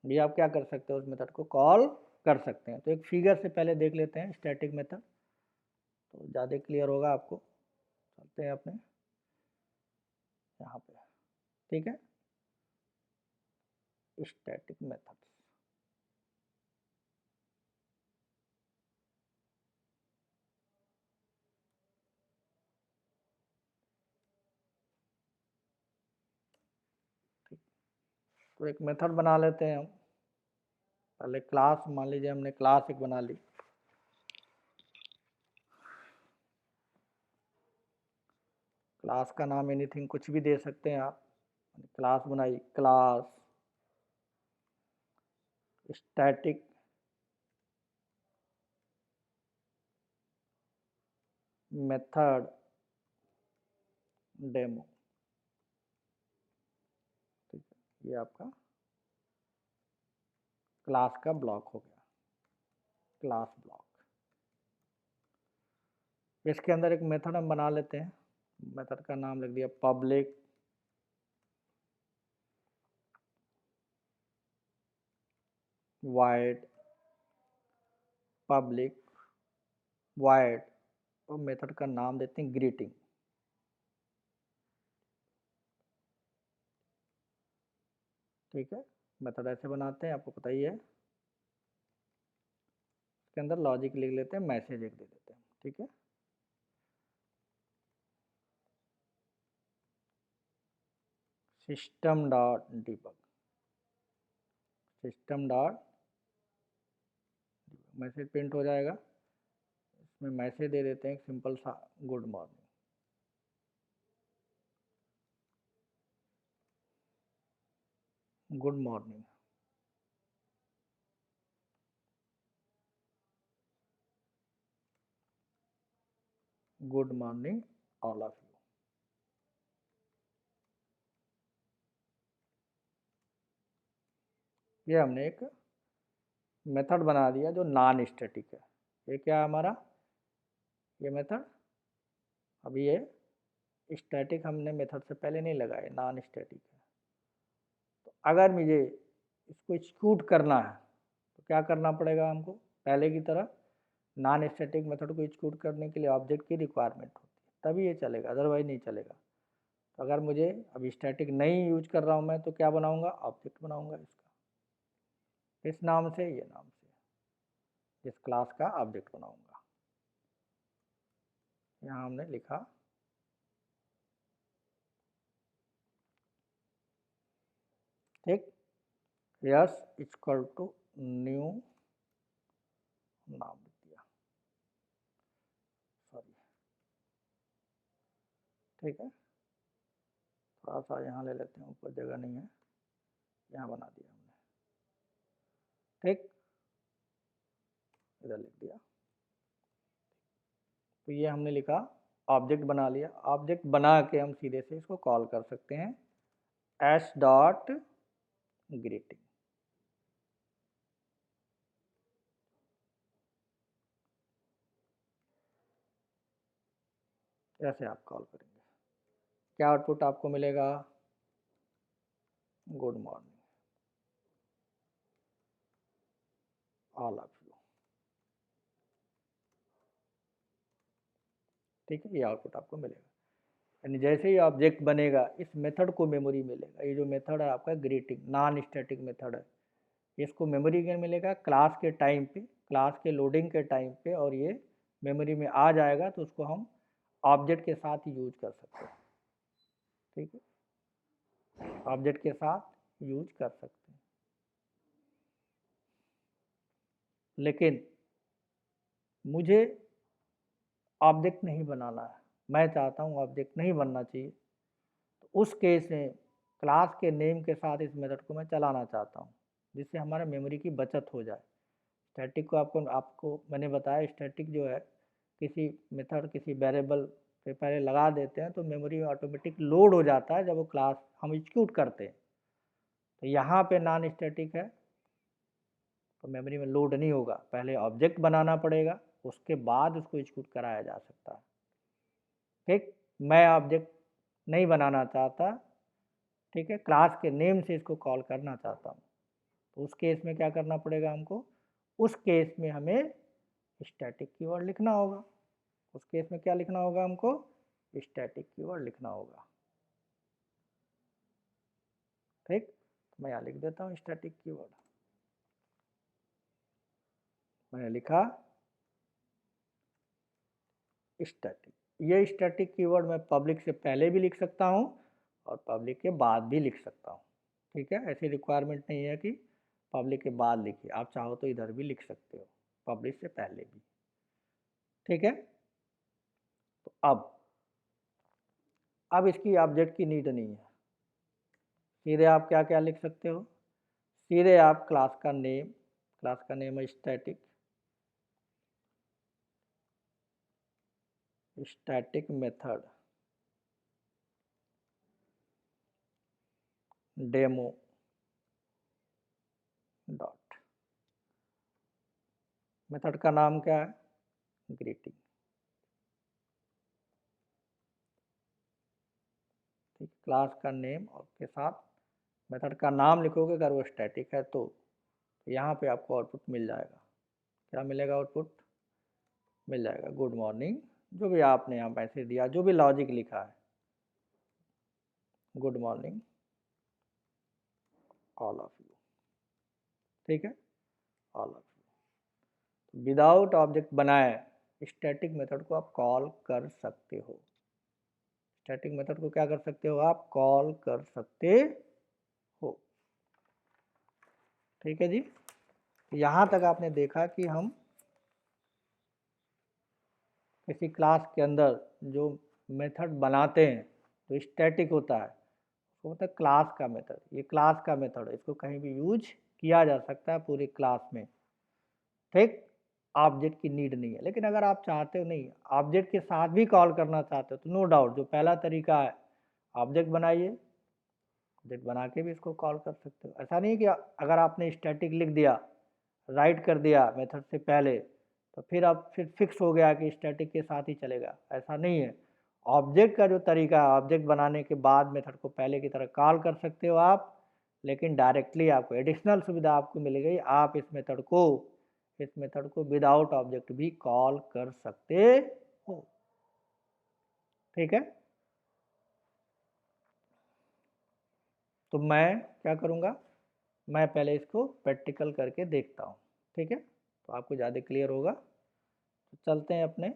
भी आप क्या कर सकते हो, उस मेथड को कॉल कर सकते हैं। तो एक फिगर से पहले देख लेते हैं स्टैटिक मेथड, तो ज़्यादा क्लियर होगा आपको। चलते हैं अपने यहाँ पे, ठीक है, स्टैटिक मेथड। तो एक मेथड बना लेते हैं हम। पहले क्लास, मान लीजिए हमने क्लास एक बना ली, क्लास का नाम एनीथिंग कुछ भी दे सकते हैं आप। क्लास बनाई, क्लास स्टैटिक मेथड डेमो। ठीक है, ये आपका क्लास का ब्लॉक हो गया, क्लास ब्लॉक। इसके अंदर एक मेथड हम बना लेते हैं, मेथड का नाम लिख दिया पब्लिक वाइड, पब्लिक वाइड, और मेथड का नाम देते हैं ग्रीटिंग। ठीक है, मेथड ऐसे बनाते हैं, आपको पता ही है। इसके अंदर लॉजिक लिख लेते हैं, मैसेज एक दे देते हैं। ठीक है, system dot debug, system dot message print हो जाएगा। इसमें मैसेज दे देते हैं एक सिंपल सा good morning. Good morning, good morning all of you. ये हमने एक मेथड बना दिया जो नॉन स्टैटिक है। ये क्या है हमारा, ये मेथड, अभी ये स्टैटिक हमने मेथड से पहले नहीं लगाए, नॉन स्टैटिक है। तो अगर मुझे इसको एक्जीक्यूट करना है तो क्या करना पड़ेगा हमको, पहले की तरह नॉन स्टैटिक मेथड को एक्जीक्यूट करने के लिए ऑब्जेक्ट की रिक्वायरमेंट होती है, तभी ये चलेगा, अदरवाइज नहीं चलेगा। तो अगर मुझे अभी स्टैटिक नहीं यूज कर रहा हूँ मैं, तो क्या बनाऊंगा, ऑब्जेक्ट बनाऊंगा इसका, इस नाम से, ये नाम से, इस क्लास का ऑब्जेक्ट बनाऊंगा। यहाँ हमने लिखा ठीक, यस इक्वल टू न्यू, नाम लिख दिया, सॉरी। ठीक है, थोड़ा सा यहाँ ले लेते हैं, ऊपर जगह नहीं है, यहाँ बना दिया हमने। ठीक, इधर लिख दिया। तो ये हमने लिखा, ऑब्जेक्ट बना लिया। ऑब्जेक्ट बना के हम सीधे से इसको कॉल कर सकते हैं, एस डॉट ग्रीटिंग। ऐसे आप कॉल करेंगे, क्या आउटपुट आपको मिलेगा, good morning all of you. ठीक है, ये आउटपुट आपको मिलेगा। यानी जैसे ही ऑब्जेक्ट बनेगा, इस मेथड को मेमोरी मिलेगा। ये जो मेथड है आपका ग्रीटिंग, नॉन स्टैटिक मेथड है, इसको मेमोरी में मिलेगा क्लास के टाइम पे, क्लास के लोडिंग के टाइम पे, और ये मेमोरी में आ जाएगा तो उसको हम ऑब्जेक्ट के साथ यूज कर सकते हैं। ठीक है, ऑब्जेक्ट के साथ यूज कर सकते हैं। लेकिन मुझे ऑब्जेक्ट नहीं बनाना है, मैं चाहता हूँ ऑब्जेक्ट नहीं बनना चाहिए, तो उस केस में क्लास के नेम के साथ इस मेथड को मैं चलाना चाहता हूँ, जिससे हमारा मेमोरी की बचत हो जाए। स्टैटिक को आपको आपको मैंने बताया, स्टैटिक जो है किसी मेथड, किसी वेरिएबल पे पहले लगा देते हैं तो मेमोरी में ऑटोमेटिक लोड हो जाता है जब वो क्लास हम एग्जीक्यूट करते हैं। तो यहाँ पे नॉन स्टैटिक है तो मेमोरी में लोड नहीं होगा, पहले ऑब्जेक्ट बनाना पड़ेगा, उसके बाद उसको एग्जीक्यूट कराया जा सकता है। ठीक, मैं ऑब्जेक्ट नहीं बनाना चाहता, ठीक है, क्लास के नेम से इसको कॉल करना चाहता हूँ, तो उस केस में क्या करना पड़ेगा हमको, उस केस में हमें स्टैटिक कीवर्ड लिखना होगा। उस केस में क्या लिखना होगा हमको, स्टैटिक कीवर्ड लिखना होगा। ठीक, तो मैं यहाँ लिख देता हूँ स्टैटिक कीवर्ड। मैंने लिखा स्टैटिक। ये स्टैटिक कीवर्ड मैं पब्लिक से पहले भी लिख सकता हूँ और पब्लिक के बाद भी लिख सकता हूँ। ठीक है, ऐसी रिक्वायरमेंट नहीं है कि पब्लिक के बाद लिखिए, आप चाहो तो इधर भी लिख सकते हो, पब्लिक से पहले भी। ठीक है, तो अब इसकी ऑब्जेक्ट की नीड नहीं है, सीधे आप क्या क्या लिख सकते हो, सीधे आप क्लास का नेम है static, static method demo dot, method का नाम क्या है, ग्रीटिंग। क्लास का नेम और के साथ मेथड का नाम लिखोगे अगर वो स्टैटिक है तो यहाँ पे आपको आउटपुट मिल जाएगा। क्या मिलेगा? आउटपुट मिल जाएगा गुड मॉर्निंग, जो भी आपने यहाँ मैसेज दिया, जो भी लॉजिक लिखा है, good morning all of you. ठीक है, all of you. Without object बनाए स्टैटिक मेथड को आप कॉल कर सकते हो। स्टैटिक मेथड को क्या कर सकते हो? आप कॉल कर सकते हो। ठीक है जी। यहाँ तक आपने देखा कि हम किसी क्लास के अंदर जो मेथड बनाते हैं तो स्टैटिक होता है, वो होता है क्लास का मेथड। ये क्लास का मेथड है, इसको कहीं भी यूज किया जा सकता है पूरी क्लास में। ठीक, ऑब्जेक्ट की नीड नहीं है। लेकिन अगर आप चाहते हो नहीं, ऑब्जेक्ट के साथ भी कॉल करना चाहते हो तो नो डाउट जो पहला तरीका है, ऑब्जेक्ट बनाइए, ऑब्जेक्ट बना के भी इसको कॉल कर सकते हो। ऐसा नहीं कि अगर आपने स्टैटिक लिख दिया, राइट कर दिया मेथड से पहले, तो फिर अब फिर फिक्स हो गया कि स्टैटिक के साथ ही चलेगा, ऐसा नहीं है। ऑब्जेक्ट का जो तरीका है, ऑब्जेक्ट बनाने के बाद मेथड को पहले की तरह कॉल कर सकते हो आप, लेकिन डायरेक्टली आपको एडिशनल सुविधा आपको मिल गई, आप इस मेथड को विदाउट ऑब्जेक्ट भी कॉल कर सकते हो। ठीक है, तो मैं क्या करूँगा, मैं पहले इसको प्रैक्टिकल करके देखता हूँ। ठीक है, तो आपको ज़्यादा क्लियर होगा। तो चलते हैं अपने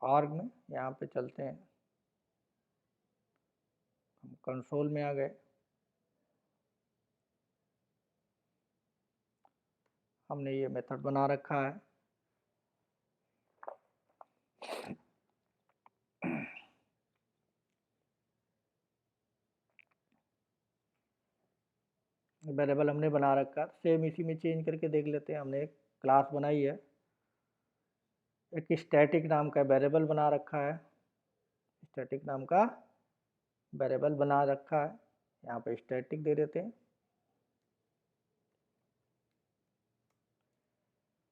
ऑर्ग में, यहाँ पे चलते हैं, हम कंसोल में आ गए। हमने ये मेथड बना रखा है। वेरिएबल हमने बना रखा है, सेम इसी में चेंज करके देख लेते हैं। हमने एक क्लास बनाई है, एक स्टैटिक नाम का वेरिएबल बना रखा है, स्टैटिक नाम का वेरिएबल बना रखा है, यहाँ पे स्टैटिक दे देते हैं।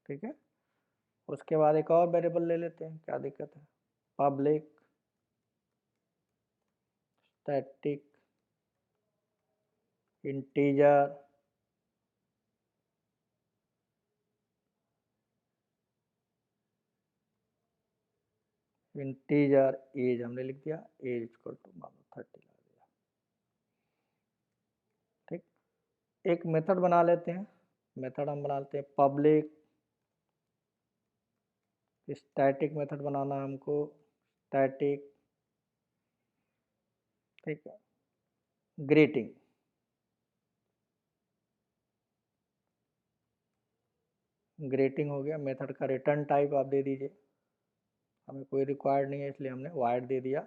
ठीक है, उसके बाद एक और वेरिएबल ले लेते हैं, क्या दिक्कत है, पब्लिक स्टैटिक इंटीजर एज हमने लिख दिया, एज इक्वल टू मान लो 30 लगा दिया। ठीक, एक मेथड बना लेते हैं, मेथड हम बनाते हैं पब्लिक स्टैटिक मेथड बनाना है हमको, स्टैटिक, ठीक है, ग्रीटिंग। ग्रीटिंग हो गया। मेथड का रिटर्न टाइप आप दे दीजिए, हमें कोई रिक्वायर्ड नहीं है इसलिए हमने वाइड दे दिया।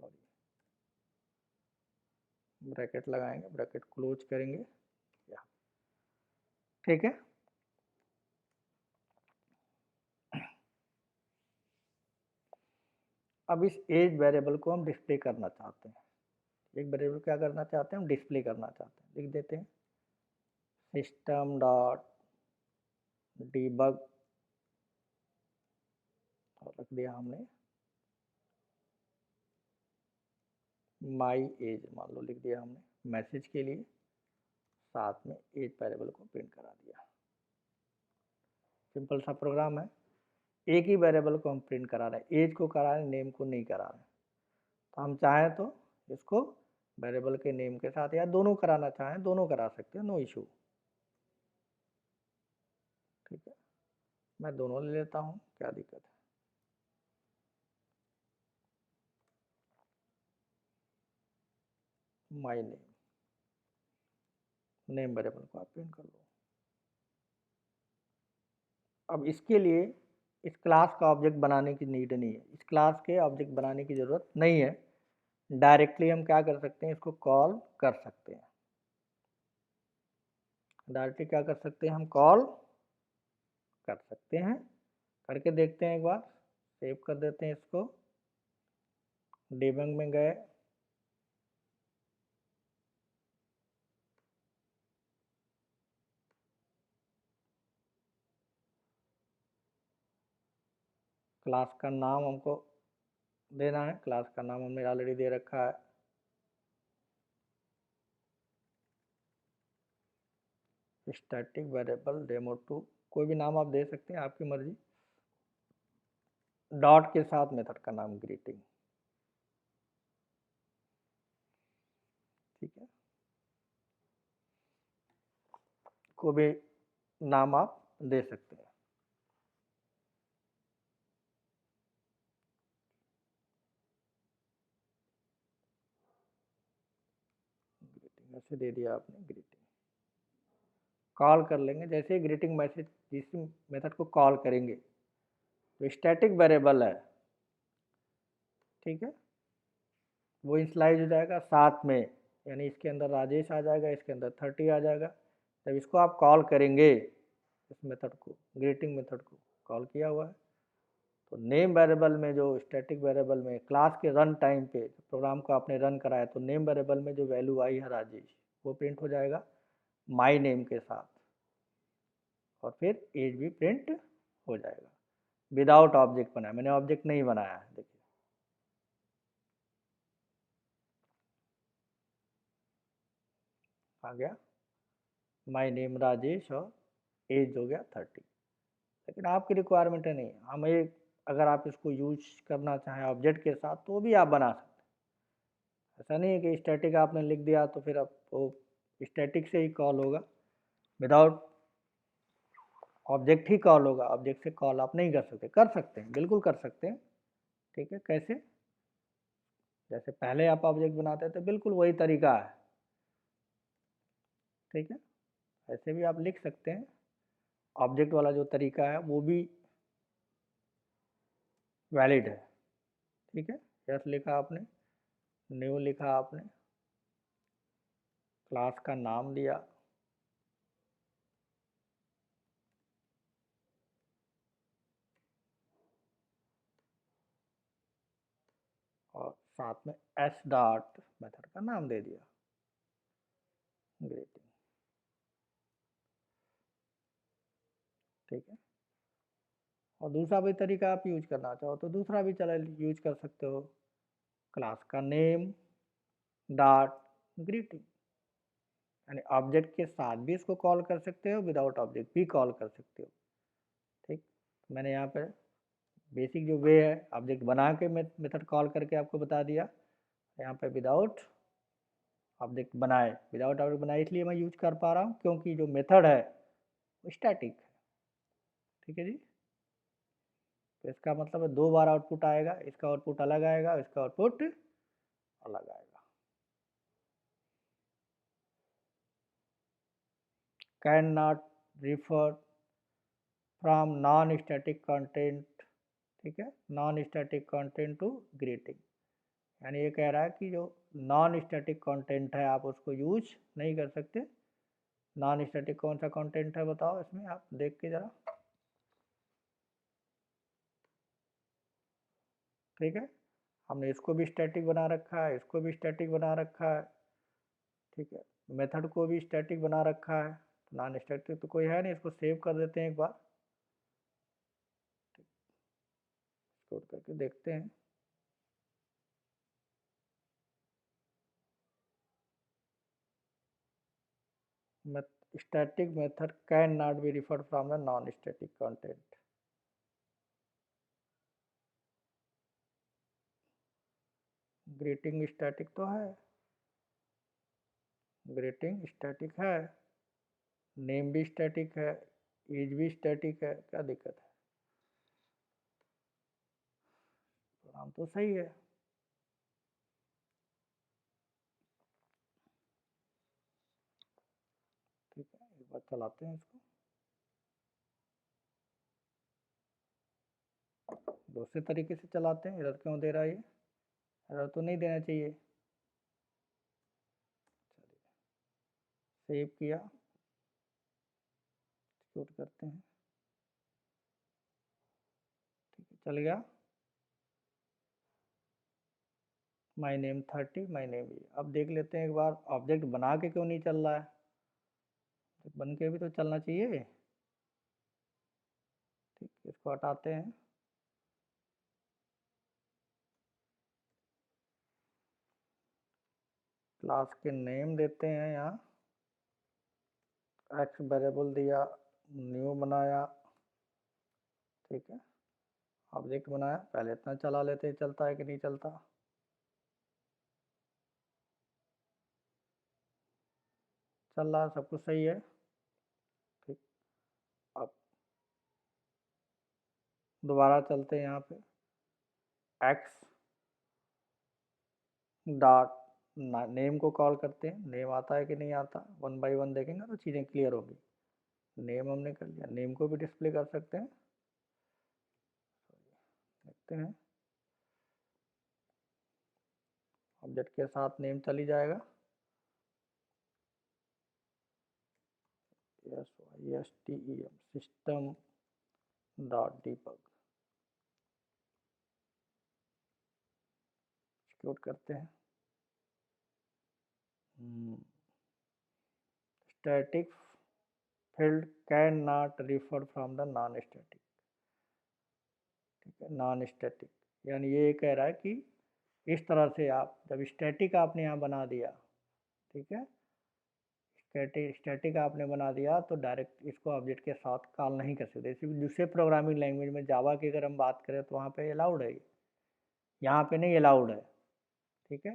सॉरी, ब्रैकेट लगाएंगे, ब्रैकेट क्लोज करेंगे, ठीक है। अब इस एज वेरिएबल को हम डिस्प्ले करना चाहते हैं। एक वेरिएबल क्या करना चाहते हैं हम, डिस्प्ले करना चाहते हैं। लिख देते हैं सिस्टम डॉट डीबग और रख दिया हमने माई एज, मान लो लिख दिया हमने मैसेज के लिए, साथ में एज वेरिएबल को प्रिंट करा दिया। सिंपल सा प्रोग्राम है, एक ही वेरिएबल को हम प्रिंट करा रहे हैं, एज को करा रहे हैं, नेम को नहीं करा रहे हैं। तो हम चाहें तो इसको वेरिएबल के नेम के साथ या दोनों कराना चाहें दोनों करा सकते हैं, नो इशू। ठीक है, मैं दोनों ले लेता हूँ, क्या दिक्कत है। माई नेम वेरिएबल को आप प्रिंट कर लो। अब इसके लिए इस क्लास का ऑब्जेक्ट बनाने की नीड नहीं है, इस क्लास के ऑब्जेक्ट बनाने की ज़रूरत नहीं है। डायरेक्टली हम क्या कर सकते हैं, इसको कॉल कर सकते हैं। डायरेक्टली क्या कर सकते हैं हम, कॉल कर सकते हैं। करके देखते हैं एक बार, सेव कर देते हैं इसको, डिबग में गए, क्लास का नाम हमको देना है, क्लास का नाम हमने ऑलरेडी दे रखा है, स्टैटिक वेरिएबल डेमो2, कोई भी नाम आप दे सकते हैं, आपकी मर्जी। डॉट के साथ मेथड का नाम ग्रीटिंग, ठीक है, कोई भी नाम आप दे सकते हैं। ग्रीटिंग ऐसे दे दिया आपने, ग्रीटिंग कॉल कर लेंगे, जैसे ही ग्रीटिंग मैसेज जिस मेथड को कॉल करेंगे तो स्टैटिक वेरिएबल है, ठीक है, वो इनिशियलाइज हो जाएगा साथ में, यानी इसके अंदर राजेश आ जाएगा, इसके अंदर 30 आ जाएगा। जब इसको आप कॉल करेंगे, इस मेथड को, ग्रीटिंग मेथड को कॉल किया हुआ है, तो नेम वेरिएबल में, जो स्टैटिक वेरिएबल में क्लास के रन टाइम पे प्रोग्राम को आपने रन कराया, तो नेम वेरिएबल में जो वैल्यू आई है राजेश, वो प्रिंट हो जाएगा माई नेम के साथ, और फिर एज भी प्रिंट हो जाएगा, विदाउट ऑब्जेक्ट बनाया, मैंने ऑब्जेक्ट नहीं बनाया है, देखिए आ गया माई नेम राजेश और एज हो गया 30। लेकिन आपकी रिक्वायरमेंट है नहीं, हम एक, अगर आप इसको यूज करना चाहें ऑब्जेक्ट के साथ तो भी आप बना सकते हैं, ऐसा नहीं है कि स्टैटिक आपने लिख दिया तो फिर अब वो स्टैटिक से ही कॉल होगा, विदाउट ऑब्जेक्ट ही कॉल होगा, ऑब्जेक्ट से कॉल आप नहीं कर सकते हैं, बिल्कुल कर सकते हैं, ठीक है, कैसे, जैसे पहले आप ऑब्जेक्ट बनाते थे बिल्कुल वही तरीका है, ठीक है, ऐसे भी आप लिख सकते हैं, ऑब्जेक्ट वाला जो तरीका है वो भी वैलिड है, ठीक है, यस लिखा आपने, न्यू लिखा आपने, क्लास का नाम दिया, और साथ में एस डॉट मेथड का नाम दे दिया, ग्रीटिंग, ठीक है, और दूसरा भी तरीका आप यूज करना चाहो तो दूसरा भी चला यूज कर सकते हो, क्लास का नेम डॉट ग्रीटिंग, यानी ऑब्जेक्ट के साथ भी इसको कॉल कर सकते हो, विदाउट ऑब्जेक्ट भी कॉल कर सकते हो, ठीक, मैंने यहाँ पर बेसिक जो वे है ऑब्जेक्ट बना के मेथड कॉल करके आपको बता दिया, यहाँ पे विदाउट ऑब्जेक्ट बनाए, विदाउट ऑब्जेक्ट बनाए इसलिए मैं यूज कर पा रहा हूँ क्योंकि जो मेथड है वो स्टैटिक है, ठीक है जी, तो इसका मतलब है 2 बार आउटपुट आएगा, इसका आउटपुट अलग आएगा, इसका आउटपुट अलग आएगा। Can not refer from non static content, ठीक है, non static content to greeting, यानी ये कह रहा है कि जो नॉन स्टैटिक कंटेंट है आप उसको यूज नहीं कर सकते। नॉन स्टैटिक कौन सा कंटेंट है बताओ इसमें, आप देख के जरा, ठीक है, हमने इसको भी स्टैटिक बना रखा है, इसको भी स्टैटिक बना रखा है, ठीक है, मेथड को भी स्टैटिक बना रखा है, नॉन स्टैटिक तो कोई है नहीं, इसको सेव कर देते हैं एक बार, कोड करके देखते हैं, static method can not B referred from the non static content, greeting static तो है, ग्रीटिंग स्टैटिक है, नेम भी स्टैटिक है, एज भी स्टैटिक है, क्या दिक्कत है, प्रोग्राम तो सही है, ठीक है, एक बार चलाते हैं इसको, दूसरे तरीके से चलाते हैं, एरर क्यों दे रहा है ये, एरर तो नहीं देना चाहिए, सेव किया, एक्सिक्यूट करते हैं, चल गया माई नेम 30 माई नेम ये। अब देख लेते हैं एक बार ऑब्जेक्ट बना के क्यों नहीं चल रहा है, बन के भी तो चलना चाहिए। ठीक, इसको हटाते हैं। क्लास के नेम देते हैं, यहाँ एक्स वेरिएबल दिया, न्यू बनाया, ठीक है, ऑब्जेक्ट बनाया। पहले इतना चला लेते हैं चलता है कि नहीं चलता। चल रहा है, सब कुछ सही है। ठीक, अब दोबारा चलते हैं यहाँ पे, एक्स डॉट नेम को कॉल करते हैं। नेम आता है कि नहीं आता, वन बाय वन देखेंगे तो चीज़ें क्लियर होगी। नेम हमने कर लिया, नेम को भी डिस्प्ले कर सकते हैं। देखते हैं, ऑब्जेक्ट के साथ नेम चली जाएगा, SYSTEM system dot debug. Execute करते हैं। Static field can not refer from the non static. ठीक है, नॉन स्टैटिक यानी ये कह रहा है कि इस तरह से आप जब स्टैटिक आपने यहाँ बना दिया, ठीक है, स्टैटिक आपने बना दिया तो डायरेक्ट इसको ऑब्जेक्ट के साथ कॉल नहीं कर सकते। इसी दूसरे प्रोग्रामिंग लैंग्वेज में जावा की अगर हम बात करें तो वहाँ पे अलाउड है, यहाँ पे नहीं अलाउड है। ठीक है,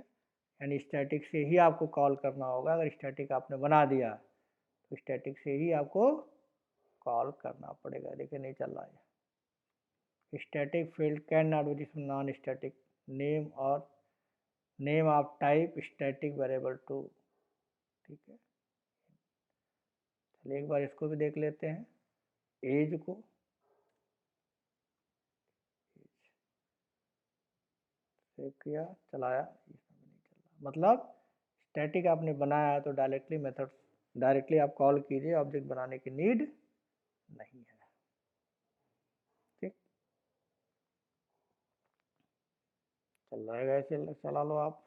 यानी स्टैटिक से ही आपको कॉल करना होगा। अगर स्टैटिक आपने बना दिया तो स्टैटिक से ही आपको कॉल करना पड़ेगा। देखिए नहीं चल रहा है। Static field can not be non static name और name of type static variable too. ठीक है, चलिए एक बार इसको भी देख लेते हैं। एज को सेव किया, चलाया, इसमें भी नहीं चल रहा। मतलब स्टैटिक आपने बनाया है तो डायरेक्टली मेथड डायरेक्टली आप कॉल कीजिए, ऑब्जेक्ट बनाने की नीड नहीं है। ठीक, चल जाएगा, ऐसे चला लो आप।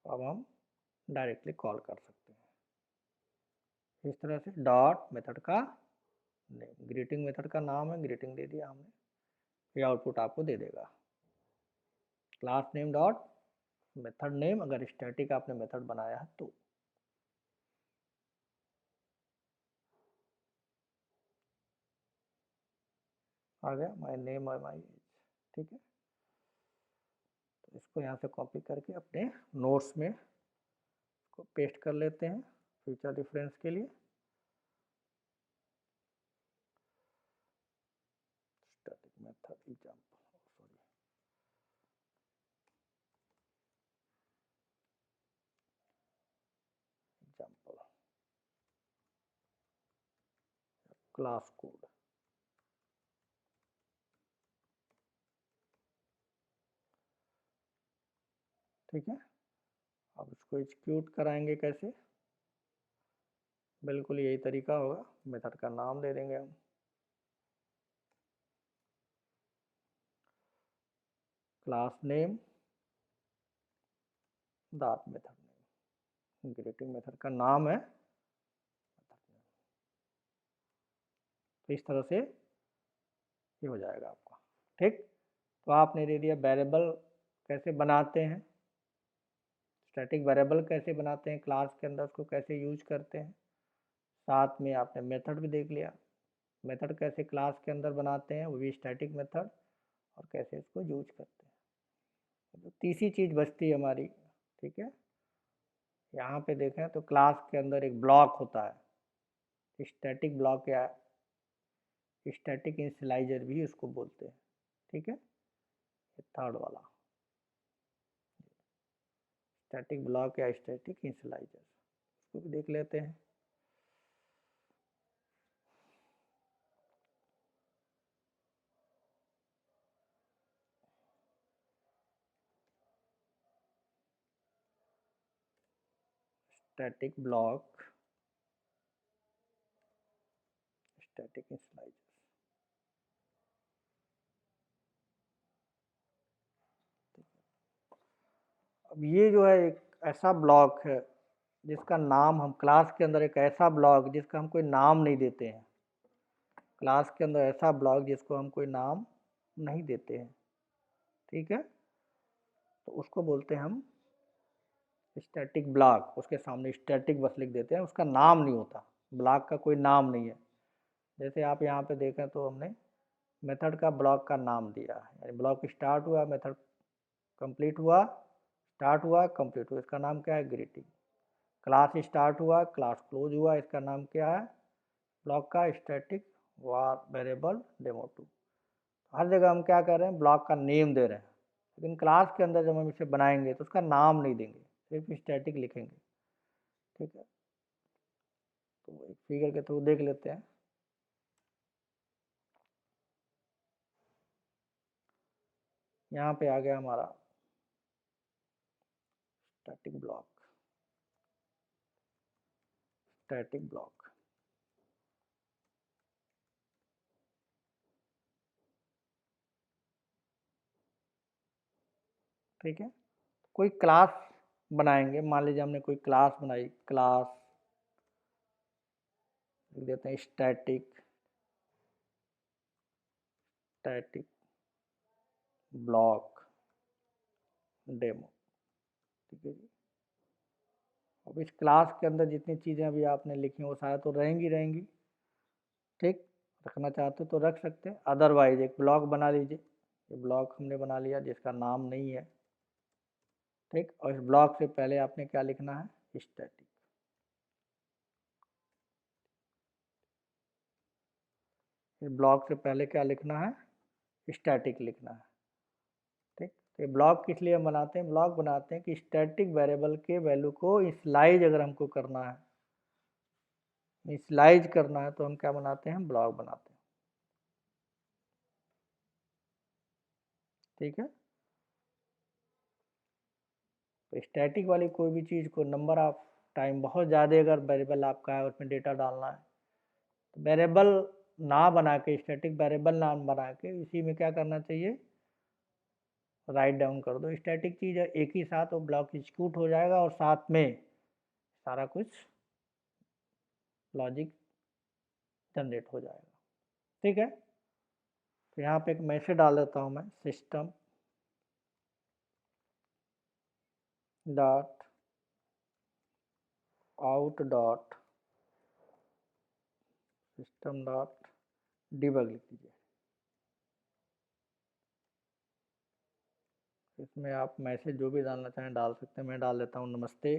तो अब हम डायरेक्टली कॉल कर सकते हैं इस तरह से। डॉट मेथड का नेम, ग्रीटिंग मेथड का नाम है, ग्रीटिंग दे दिया हमने, ये आउटपुट आपको दे देगा। Class name dot method name, अगर स्टैटिक आपने मेथड बनाया है तो। आ गया माय नेम और माय एज। ठीक है, तो इसको यहाँ से कॉपी करके अपने नोट्स में इसको पेस्ट कर लेते हैं फ्यूचर रेफरेंस के लिए। Static method example, sorry, example class code. ठीक है, अब इसको एग्जीक्यूट कराएंगे कैसे, बिल्कुल यही तरीका होगा। मेथड का नाम दे देंगे हम, class name dot method name, greeting method का नाम है। तो इस तरह से ये हो जाएगा आपका। ठीक, तो आपने दे दिया वेरिएबल कैसे बनाते हैं, स्टैटिक वेरिएबल कैसे बनाते हैं क्लास के अंदर, उसको कैसे यूज करते हैं। साथ में आपने मेथड भी देख लिया, मेथड कैसे क्लास के अंदर बनाते हैं, वो भी स्टैटिक मेथड, और कैसे इसको यूज करते हैं। तो तीसरी चीज़ बचती है हमारी। ठीक है, यहाँ पे देखें तो क्लास के अंदर एक ब्लॉक होता है, स्टैटिक ब्लॉक या स्टैटिक इनिशियलाइजर भी उसको बोलते हैं। ठीक है, थर्ड वाला स्टैटिक ब्लॉक या स्टैटिक इनिशियलाइजर, उसको भी देख लेते हैं। Static block, static initialiser. अब ये जो है एक ऐसा ब्लॉक है जिसका नाम हम क्लास के अंदर, एक ऐसा ब्लॉक जिसका हम कोई नाम नहीं देते हैं, क्लास के अंदर ऐसा ब्लॉक जिसको हम कोई नाम नहीं देते हैं, ठीक है, तो उसको बोलते हैं हम स्टैटिक ब्लॉक। उसके सामने स्टैटिक बस लिख देते हैं, उसका नाम नहीं होता, ब्लॉक का कोई नाम नहीं है। जैसे आप यहाँ पे देखें तो हमने मेथड का ब्लॉक का नाम दिया है, यानी ब्लॉक स्टार्ट हुआ, मेथड कंप्लीट हुआ, स्टार्ट हुआ, कंप्लीट हुआ, इसका नाम क्या है, ग्रीटिंग। क्लास स्टार्ट हुआ, क्लास क्लोज हुआ, इसका नाम क्या है, ब्लॉक का स्टैटिक वार वेरिएबल डेमो2। हर जगह हम क्या कर रहे हैं, ब्लॉक का नेम दे रहे हैं, लेकिन क्लास के अंदर जब हम इसे बनाएंगे तो उसका नाम नहीं देंगे, सिर्फ स्टैटिक लिखेंगे, ठीक है। तो एक फिगर के थ्रू देख लेते हैं। यहाँ पे आ गया हमारा स्टैटिक ब्लॉक, स्टैटिक ब्लॉक, ठीक है। कोई क्लास बनाएंगे, मान लीजिए हमने कोई क्लास बनाई, क्लास लिख देते हैं स्टैटिक, स्टैटिक ब्लॉक डेमो, ठीक है जी। अब इस क्लास के अंदर जितनी चीज़ें अभी आपने लिखी वो शायद तो रहेंगी रहेंगी, ठीक, रखना चाहते तो रख सकते हैं, अदरवाइज एक ब्लॉक बना लीजिए। ये ब्लॉक हमने बना लिया जिसका नाम नहीं है, ठीक, और इस ब्लॉक से पहले आपने क्या लिखना है, स्टैटिक। इस ब्लॉक से पहले क्या लिखना है, स्टैटिक लिखना है, ठीक। तो ये ब्लॉक किस लिए हम बनाते हैं, ब्लॉक बनाते हैं कि स्टैटिक वेरिएबल के वैल्यू को इनिशियलाइज अगर हमको करना है, इनिशियलाइज करना है तो हम क्या बनाते हैं, ब्लॉक बनाते हैं, ठीक है। तो स्टैटिक वाली कोई भी चीज़ को नंबर ऑफ टाइम बहुत ज़्यादा अगर वेरिएबल आपका है उसमें डेटा डालना है तो वेरिएबल ना बना के, स्टैटिक वेरिएबल नाम बना के इसी में क्या करना चाहिए, राइट डाउन कर दो। स्टैटिक चीज़ है, एक ही साथ वो ब्लॉक एग्जीक्यूट हो जाएगा और साथ में सारा कुछ लॉजिक जनरेट हो जाएगा, ठीक है। तो यहाँ पे एक मैसेज डाल देता हूँ मैं, system dot out dot system dot debug लिख दीजिए। इसमें आप मैसेज जो भी डालना चाहें डाल सकते हैं, मैं डाल देता हूँ नमस्ते,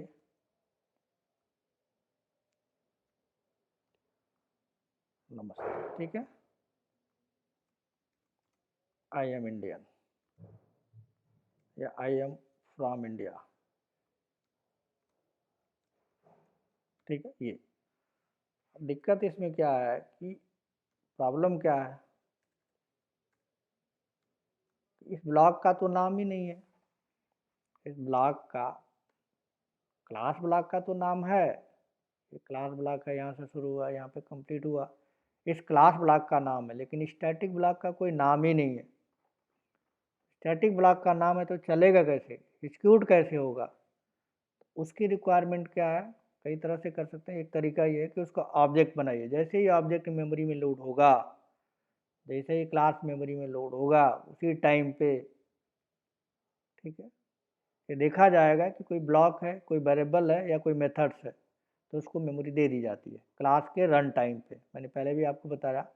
नमस्ते, ठीक है। आई एम इंडियन या आई एम फ्रॉम इंडिया, ठीक है। ये दिक्कत इसमें क्या है कि प्रॉब्लम क्या है, इस ब्लॉक का तो नाम ही नहीं है, इस ब्लॉक का, क्लास ब्लॉक का तो नाम है, ये क्लास ब्लॉक है, यहाँ से शुरू हुआ, यहाँ पे कंप्लीट हुआ, इस क्लास ब्लॉक का नाम है, लेकिन स्टैटिक ब्लॉक का कोई नाम ही नहीं है। स्टैटिक ब्लॉक का नाम है तो चलेगा कैसे, एग्जीक्यूट कैसे होगा, उसकी रिक्वायरमेंट क्या है, कई तरह से कर सकते हैं। एक तरीका ये है कि उसका ऑब्जेक्ट बनाइए, जैसे ही ऑब्जेक्ट मेमोरी में लोड होगा, जैसे ही क्लास मेमोरी में लोड होगा उसी टाइम पे, ठीक है, ये देखा जाएगा कि कोई ब्लॉक है, कोई वेरिएबल है या कोई मेथड्स है, तो उसको मेमोरी दे दी जाती है क्लास के रन टाइम पे। मैंने पहले भी आपको बताया,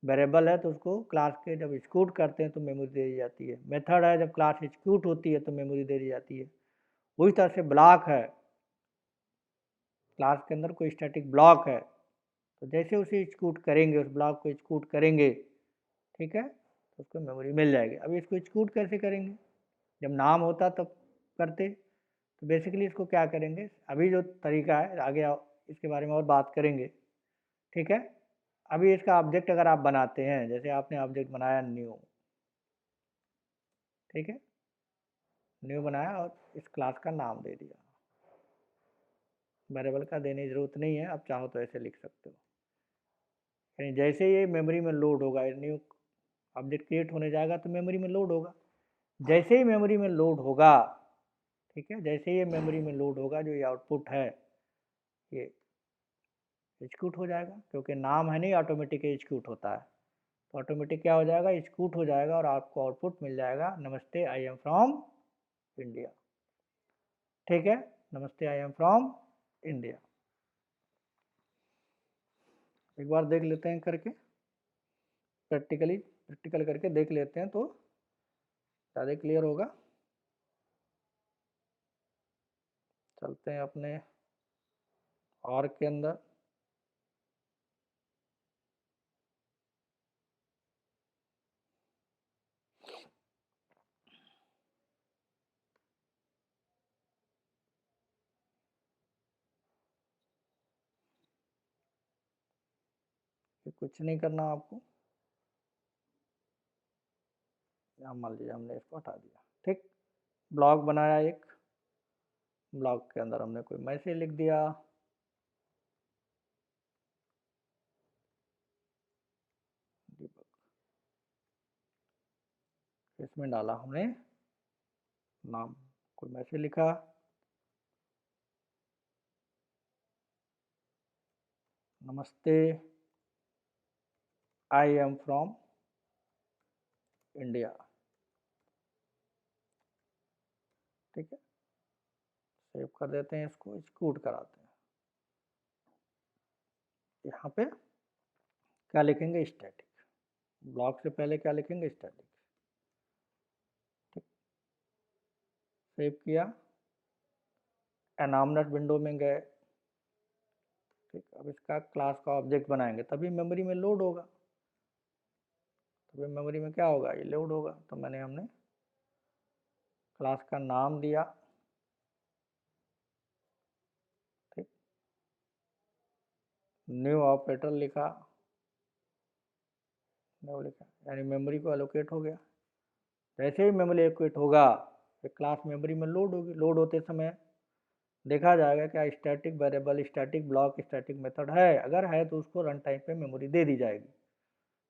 वेरिएबल है तो उसको क्लास के जब एग्जीक्यूट करते हैं तो मेमोरी दे दी जाती है, मेथड है जब क्लास एग्जीक्यूट होती है तो मेमोरी दे दी जाती है। उसी तरह से ब्लॉक है, क्लास के अंदर कोई स्टैटिक ब्लॉक है तो जैसे उसे एग्जीक्यूट करेंगे, उस ब्लॉक को एग्जीक्यूट करेंगे, ठीक है, तो उसको मेमोरी मिल जाएगी। अब इसको एग्जीक्यूट कैसे करेंगे, जब नाम होता तब करते, तो बेसिकली इसको क्या करेंगे, अभी जो तरीका है आगे इसके बारे में और बात करेंगे, ठीक है। अभी इसका ऑब्जेक्ट अगर आप बनाते हैं, जैसे आपने ऑब्जेक्ट बनाया न्यू, ठीक है, न्यू बनाया और इस क्लास का नाम दे दिया, वेरिएबल का देने की ज़रूरत नहीं है, आप चाहो तो ऐसे लिख सकते हो। यानी जैसे ये मेमोरी में लोड होगा, न्यू ऑब्जेक्ट क्रिएट होने जाएगा तो मेमोरी में लोड होगा। जैसे ही मेमोरी में लोड होगा, ठीक है, जैसे ही ये मेमोरी में लोड होगा, जो ये आउटपुट है ये एग्जीक्यूट हो जाएगा, क्योंकि नाम है नहीं, ऑटोमेटिक एग्जीक्यूट होता है। तो ऑटोमेटिक क्या हो जाएगा, एग्जीक्यूट हो जाएगा और आपको आउटपुट मिल जाएगा, नमस्ते आई एम फ्रॉम इंडिया। ठीक है, नमस्ते आई एम फ्रॉम इंडिया। एक बार देख लेते हैं करके, प्रैक्टिकल करके देख लेते हैं तो ज़्यादा क्लियर होगा। चलते हैं अपने और के अंदर। कुछ नहीं करना आपको, यहाँ मान लीजिए हमने इसको हटा दिया। ठीक, ब्लॉग बनाया, एक ब्लॉग के अंदर हमने कोई मैसेज लिख दिया, इसमें डाला हमने नाम, कोई मैसेज लिखा, नमस्ते आई एम फ्रॉम इंडिया। ठीक है, सेव कर देते हैं, इसको एग्जीक्यूट कराते हैं। यहाँ पे क्या लिखेंगे, स्टैटिक। ब्लॉक से पहले क्या लिखेंगे, स्टैटिक। ठीक, सेव किया, एनामनेस विंडो में गए। ठीक, अब इसका क्लास का ऑब्जेक्ट बनाएंगे, तभी मेमोरी में लोड होगा, तभी मेमोरी में क्या होगा, ये लोड होगा। तो हमने क्लास का नाम दिया। ठीक, न्यू ऑपरेटर लिखा, न्यू लिखा, यानी मेमोरी को एलोकेट हो गया। जैसे ही मेमोरी एलोकेट होगा, ये क्लास मेमोरी में लोड होगी। लोड होते समय देखा जाएगा क्या static variable, static block, static method है। अगर है तो उसको रन टाइम पे मेमोरी दे दी जाएगी।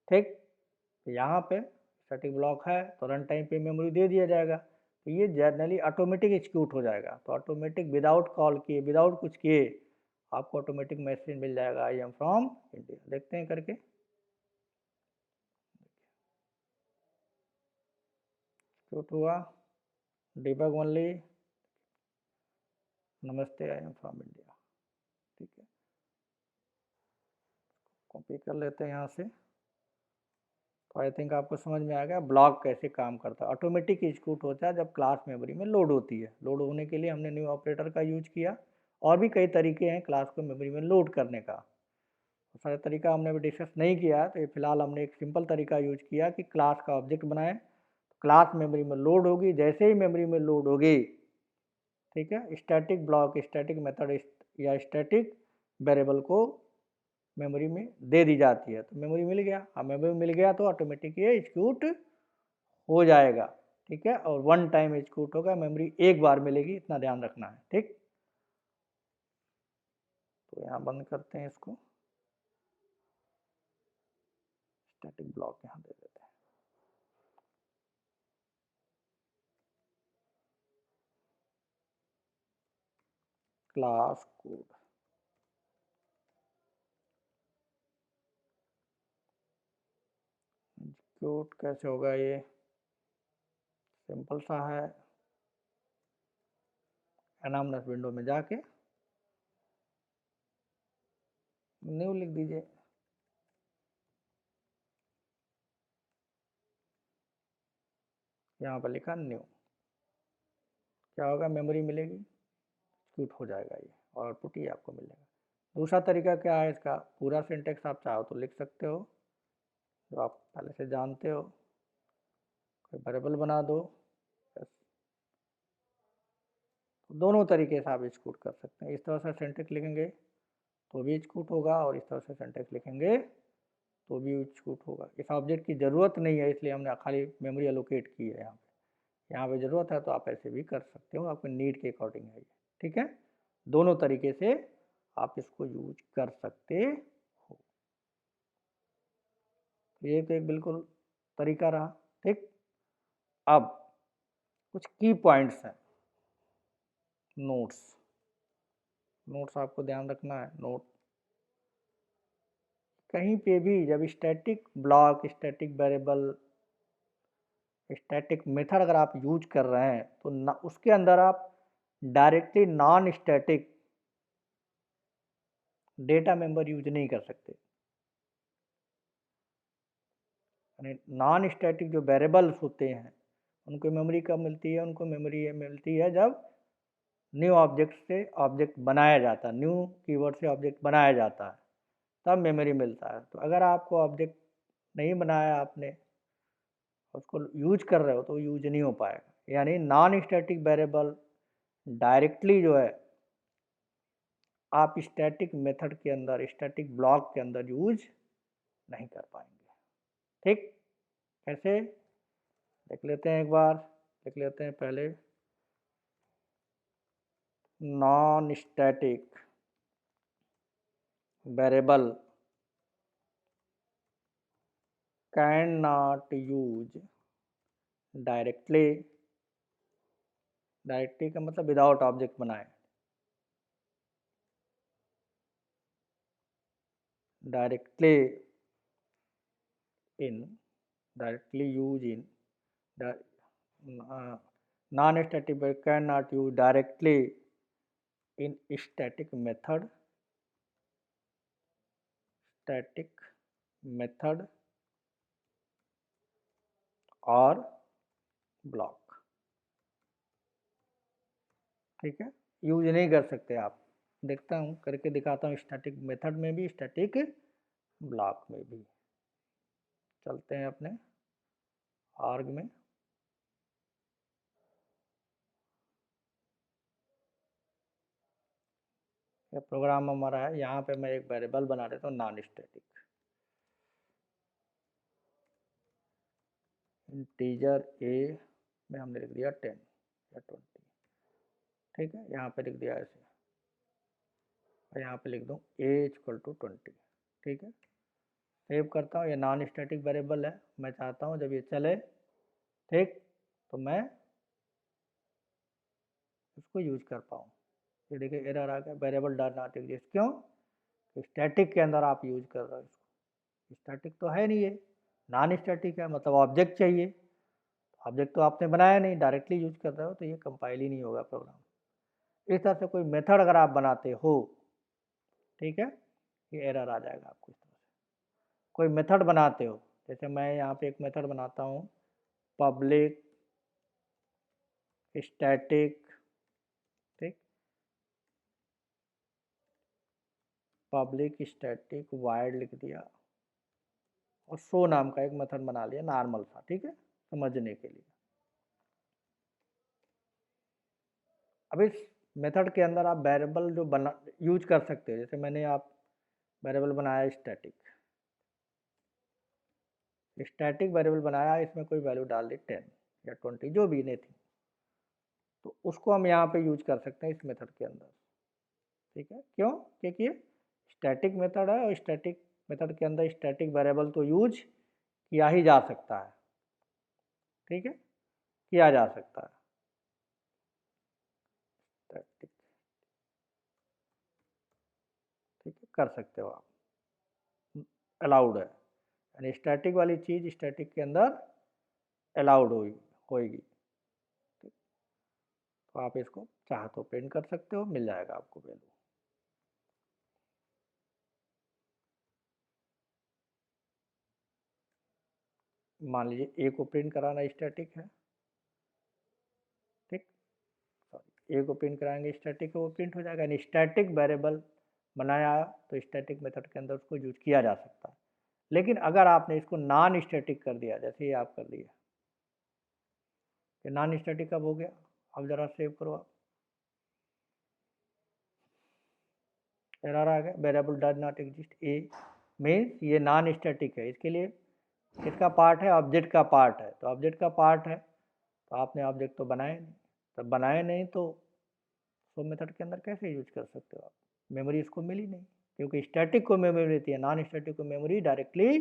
ठीक, तो यहाँ पे स्टैटिक ब्लॉक है तो रन टाइम पे मेमोरी दे दिया जाएगा। तो ये जनरली ऑटोमेटिक एग्जीक्यूट हो जाएगा। तो ऑटोमेटिक विदाउट कॉल किए, विदाउट कुछ किए, आपको ऑटोमेटिक मैसेज मिल जाएगा, आई एम फ्रॉम इंडिया। देखते हैं करके, एग्जीक्यूट हुआ, डिबग ओनली, नमस्ते आई एम फ्रॉम इंडिया। ठीक है, कॉपी कर लेते हैं यहाँ से। तो आई थिंक आपको समझ में आ गया ब्लॉक कैसे काम करता है। ऑटोमेटिक एग्जीक्यूट होता है जब क्लास मेमोरी में लोड होती है। लोड होने के लिए हमने न्यू ऑपरेटर का यूज किया। और भी कई तरीके हैं क्लास को मेमोरी में लोड करने का, तो सारा तरीका हमने अभी डिस्कस नहीं किया है। तो ये फिलहाल हमने एक सिंपल तरीका यूज किया कि क्लास का ऑब्जेक्ट बनाए, क्लास मेमोरी में लोड होगी, जैसे ही मेमोरी में लोड होगी, ठीक है, स्टैटिक ब्लॉक, स्टैटिक मेथड या स्टैटिक वेरिएबल को मेमोरी में दे दी जाती है। तो मेमोरी मिल गया, अब मेमोरी मिल गया तो ऑटोमेटिक ये एग्जीक्यूट हो जाएगा। ठीक है, और वन टाइम एग्जीक्यूट होगा, मेमोरी एक बार मिलेगी, इतना ध्यान रखना है। ठीक, तो यहाँ बंद करते हैं इसको, स्टैटिक ब्लॉक यहाँ दे देते हैं। क्लास कोड, एग्जीक्यूट कैसे होगा, ये सिंपल सा है। एनामनेस विंडो में जाके न्यू लिख दीजिए, यहाँ पर लिखा न्यू, क्या होगा, मेमोरी मिलेगी, एग्जीक्यूट हो जाएगा ये, और आउटपुट ये आपको मिलेगा। दूसरा तरीका क्या है इसका, पूरा सिंटेक्स आप चाहो तो लिख सकते हो, जो आप पहले से जानते हो। कोई वेरिएबल बना दो, बस। तो दोनों तरीके से आप एग्जीक्यूट कर सकते हैं। इस तरह से सिंटेक्स लिखेंगे तो भी एग्जीक्यूट होगा, और इस तरह से सिंटेक्स लिखेंगे तो भी एग्जीक्यूट होगा। इस ऑब्जेक्ट की ज़रूरत नहीं है, इसलिए हमने खाली मेमोरी एलोकेट की है। यहाँ पे ज़रूरत है तो आप ऐसे भी कर सकते हो, आपके नीड के अकॉर्डिंग है ये। ठीक है, दोनों तरीके से आप इसको यूज कर सकते हो। ये तो एक बिल्कुल तरीका रहा। ठीक, अब कुछ की पॉइंट्स हैं। नोट्स, नोट्स आपको ध्यान रखना है। नोट कहीं पे भी जब static block, static variable, static method अगर आप यूज कर रहे हैं तो ना उसके अंदर आप directly non static data member use नहीं कर सकते। यानी नॉन स्टैटिक जो वेरिएबल्स होते हैं उनको मेमोरी कब मिलती है? उनको मेमोरी मिलती है जब न्यू ऑब्जेक्ट से ऑब्जेक्ट बनाया जाता है, न्यू कीवर्ड से ऑब्जेक्ट बनाया जाता है, तब मेमोरी मिलता है। तो अगर आपको ऑब्जेक्ट नहीं बनाया आपने, उसको यूज कर रहे हो तो यूज नहीं हो पाएगा। यानी नॉन स्टैटिक वेरिएबल डायरेक्टली जो है आप स्टैटिक मेथड के अंदर, स्टैटिक ब्लॉक के अंदर यूज नहीं कर पाएंगे। ठीक, कैसे देख लेते हैं एक बार। देख लेते हैं पहले। Non static variable can not use directly, directly का मतलब विदाउट ऑब्जेक्ट बनाए, directly in, directly use in, non static can not use directly in static method, static method और ब्लॉक। ठीक है, यूज नहीं कर सकते आप। देखता हूँ, करके दिखाता हूँ, स्टैटिक मेथड में भी, स्टैटिक ब्लॉक में भी। चलते हैं अपने आर्ग में। ये प्रोग्राम हमारा है, यहाँ पे मैं एक वेरिएबल बना देता हूँ नॉन स्टैटिक। इंटीजर ए में हमने लिख दिया 10 या 20। ठीक है, यहाँ पे लिख दिया ऐसे, और यहाँ पे लिख दूँ a इक्वल टू 20। ठीक है, सेव करता हूँ। ये नॉन स्टैटिक वेरिएबल है, मैं चाहता हूँ जब ये चले, ठीक, तो मैं इसको यूज कर पाऊँ। ये देखिए एरर आ गया, वेरिएबल डज नॉट एग्जिस्ट। क्यों? स्टैटिक के अंदर आप यूज कर रहे हो इसको, स्टैटिक तो है नहीं, ये नॉन स्टैटिक है, मतलब ऑब्जेक्ट चाहिए। ऑब्जेक्ट तो आपने बनाया नहीं, डायरेक्टली यूज कर रहे हो, तो ये कंपाइल ही नहीं होगा प्रोग्राम। इस तरह से कोई मेथड अगर आप बनाते हो, ठीक है, ये एरर आ जाएगा आपको। इस तरह से कोई मेथड बनाते हो, जैसे मैं यहाँ पे एक मेथड बनाता हूँ, पब्लिक स्टैटिक, ठीक, पब्लिक स्टैटिक वाइड लिख दिया, और शो नाम का एक मेथड बना लिया नॉर्मल सा, ठीक है, समझने के लिए। अब इस मेथड के अंदर आप वेरिएबल जो बना यूज कर सकते हो, जैसे मैंने आप वेरिएबल बनाया स्टैटिक, स्टैटिक वेरिएबल बनाया, इसमें कोई वैल्यू डाल दी 10 या 20 जो भी नहीं थी, तो उसको हम यहाँ पे यूज कर सकते हैं इस मेथड के अंदर। ठीक है, क्यों? क्योंकि स्टैटिक मेथड है, और स्टैटिक मेथड के अंदर स्टैटिक वेरिएबल तो यूज किया ही जा सकता है। ठीक है, किया जा सकता है स्टैटिक। ठीक है, कर सकते हो आप, अलाउड है। यानी स्टैटिक वाली चीज़ स्टैटिक के अंदर अलाउड होगी। तो आप इसको चाहे तो प्रिंट कर सकते हो, मिल जाएगा आपको वैल्यू। मान लीजिए ए को प्रिंट कराना स्टैटिक है, ठीक, सॉरी, ए को प्रिंट कराएंगे स्टैटिक है, वो प्रिंट हो जाएगा। यानी स्टैटिक वेरिएबल बनाया तो स्टैटिक मेथड के अंदर उसको यूज किया जा सकता है। लेकिन अगर आपने इसको नॉन स्टैटिक कर दिया, जैसे ये आप कर दिया, कि नॉन स्टैटिक कब हो गया, अब ज़रा सेव करो आप, एरर आ गया, variable does not exist. A means ये नॉन स्टैटिक है, इसके लिए किसका पार्ट है? ऑब्जेक्ट का पार्ट है। तो ऑब्जेक्ट का पार्ट है, तो आपने ऑब्जेक्ट तो बनाए नहीं, तब बनाए नहीं तो सो मेथड के अंदर कैसे यूज कर सकते हो आप? मेमोरी इसको मिली नहीं, क्योंकि स्टैटिक को मेमोरी मिलती है, नॉन स्टैटिक को मेमोरी डायरेक्टली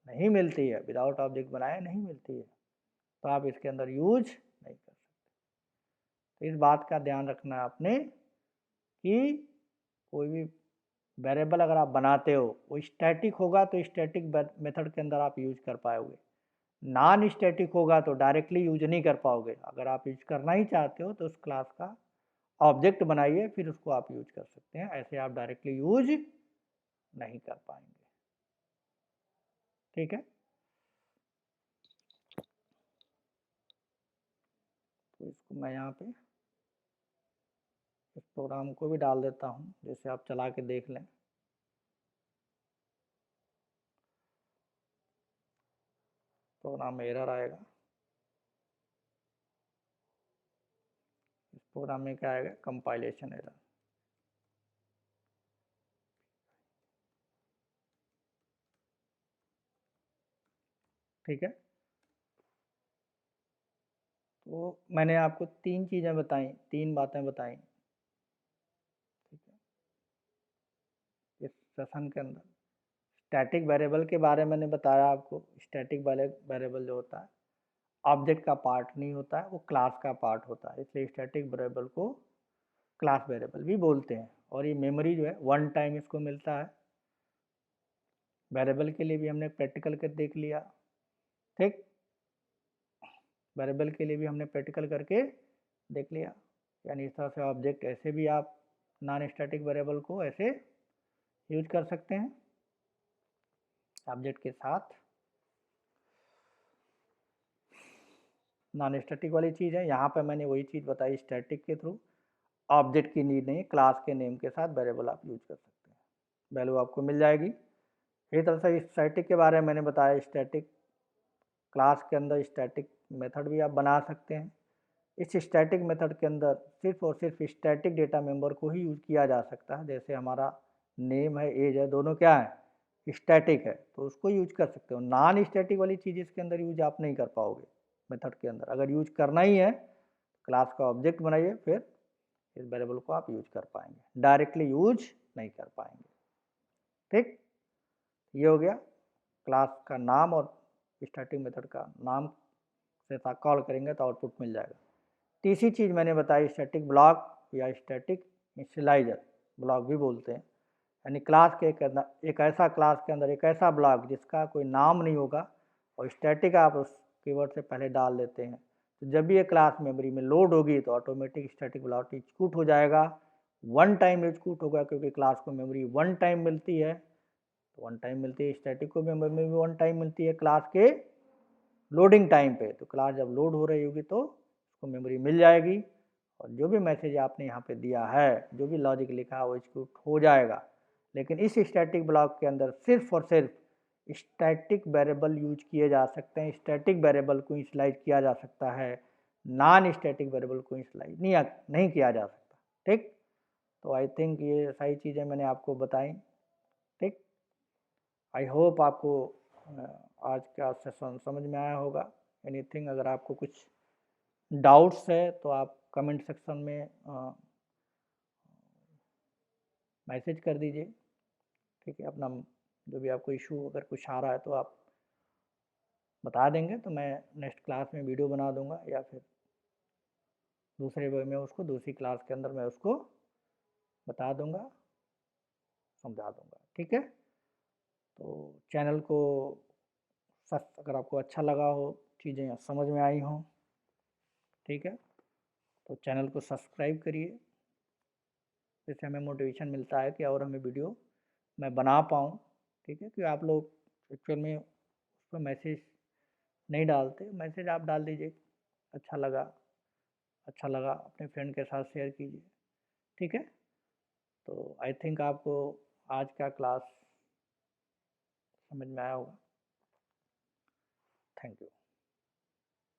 नहीं मिलती है, विदाउट ऑब्जेक्ट बनाए नहीं मिलती है, तो आप इसके अंदर यूज नहीं कर सकते। तो इस बात का ध्यान रखना है आपने कि कोई भी वेरिएबल अगर आप बनाते हो वो स्टैटिक होगा तो स्टैटिक मेथड के अंदर आप यूज कर पाओगे, नॉन स्टैटिक होगा तो डायरेक्टली यूज नहीं कर पाओगे। अगर आप यूज करना ही चाहते हो तो उस क्लास का ऑब्जेक्ट बनाइए, फिर उसको आप यूज कर सकते हैं, ऐसे आप डायरेक्टली यूज नहीं कर पाएंगे। ठीक है, तो इसको मैं यहाँ पे इस प्रोग्राम को भी डाल देता हूँ, जैसे आप चला के देख लें। प्रोग्राम में एरर आएगा, इस प्रोग्राम में क्या आएगा, कंपाइलेशन एरर। ठीक है, तो मैंने आपको 3 चीज़ें बताई, 3 बातें बताई, ठीक है, इस सेशन के अंदर। स्टैटिक वेरिएबल के बारे में मैंने बताया आपको, स्टैटिक वेरिएबल जो होता है ऑब्जेक्ट का पार्ट नहीं होता है, वो क्लास का पार्ट होता है, इसलिए स्टैटिक वेरिएबल को क्लास वेरिएबल भी बोलते हैं। और ये मेमोरी जो है वन टाइम इसको मिलता है। वेरिएबल के लिए भी हमने प्रैक्टिकल कर देख लिया, ठीक, वेरिएबल के लिए भी हमने प्रैक्टिकल करके देख लिया, यानी इस तरह से ऑब्जेक्ट ऐसे भी आप नॉन स्टैटिक वेरिएबल को ऐसे यूज कर सकते हैं ऑब्जेक्ट के साथ। नॉन स्टैटिक वाली चीज़ है, यहाँ पे मैंने वही चीज़ बताई, स्टैटिक के थ्रू ऑब्जेक्ट की नीड नहीं, क्लास के नेम के साथ वेरिएबल आप यूज कर सकते हैं, वैल्यू आपको मिल जाएगी। इसी तरह से स्टैटिक के बारे में मैंने बताया, स्टैटिक क्लास के अंदर स्टैटिक मेथड भी आप बना सकते हैं। इस स्टैटिक मेथड के अंदर सिर्फ और सिर्फ स्टैटिक डेटा मेंबर को ही यूज किया जा सकता है, जैसे हमारा नेम है, एज है, दोनों क्या है, स्टैटिक है, तो उसको यूज कर सकते हो। नॉन स्टैटिक वाली चीज़ इसके अंदर यूज आप नहीं कर पाओगे मेथड के अंदर। अगर यूज करना ही है क्लास का ऑब्जेक्ट बनाइए, फिर इस वेरिएबल को आप यूज कर पाएंगे, डायरेक्टली यूज नहीं कर पाएंगे। ठीक, ये हो गया क्लास का नाम, और स्टैटिक मेथड का नाम से कॉल करेंगे तो आउटपुट मिल जाएगा। तीसरी चीज़ मैंने बताई, स्टैटिक ब्लॉक या स्टैटिक इनिशियलाइजर ब्लॉक भी बोलते हैं, यानी क्लास के एक ऐसा क्लास के अंदर एक ऐसा ब्लॉक जिसका कोई नाम नहीं होगा और स्टैटिक आप उस कीवर्ड से पहले डाल देते हैं, तो जब भी ये क्लास मेमोरी में लोड होगी तो ऑटोमेटिक स्टैटिक ब्लॉक एग्जीक्यूट हो जाएगा। वन टाइम एग्जीक्यूट होगा, क्योंकि क्लास को मेमोरी वन टाइम मिलती है, तो वन टाइम मिलती है, स्टैटिक को मेमोरी में भी वन टाइम मिलती है क्लास के लोडिंग टाइम पे। तो क्लास जब लोड हो रही होगी तो उसको मेमोरी मिल जाएगी, और जो भी मैसेज आपने यहाँ पे दिया है, जो भी लॉजिक लिखा है वो एग्जीक्यूट हो जाएगा। लेकिन इस स्टैटिक ब्लॉक के अंदर सिर्फ और सिर्फ स्टैटिक वेरिएबल यूज किए जा सकते हैं, स्टैटिक वेरिएबल को इनिशियलाइज किया जा सकता है, नॉन स्टैटिक वेरिएबल को इनिशियलाइज नहीं किया जा सकता। ठीक, तो आई थिंक ये सारी चीज़ें मैंने आपको बताई। ठीक, आई होप आपको आज का सेशन समझ में आया होगा। एनीथिंग, अगर आपको कुछ डाउट्स है तो आप कमेंट सेक्शन में मैसेज कर दीजिए। ठीक है, अपना जो भी आपको इशू अगर कुछ आ रहा है तो आप बता देंगे, तो मैं नेक्स्ट क्लास में वीडियो बना दूंगा, या फिर दूसरे वे में उसको दूसरी क्लास के अंदर मैं उसको बता दूंगा, समझा दूंगा। ठीक है, तो चैनल को अगर आपको अच्छा लगा हो, चीज़ें समझ में आई हों, ठीक है, तो चैनल को सब्सक्राइब करिए, जिससे हमें मोटिवेशन मिलता है कि और हमें वीडियो मैं बना पाऊँ। ठीक है, कि आप लोग एक्चुअल में उस पर मैसेज नहीं डालते, मैसेज आप डाल दीजिए, अच्छा लगा अपने फ्रेंड के साथ शेयर कीजिए। ठीक है, तो आई थिंक आपको आज का क्लास समझ में आया होगा। Thank you.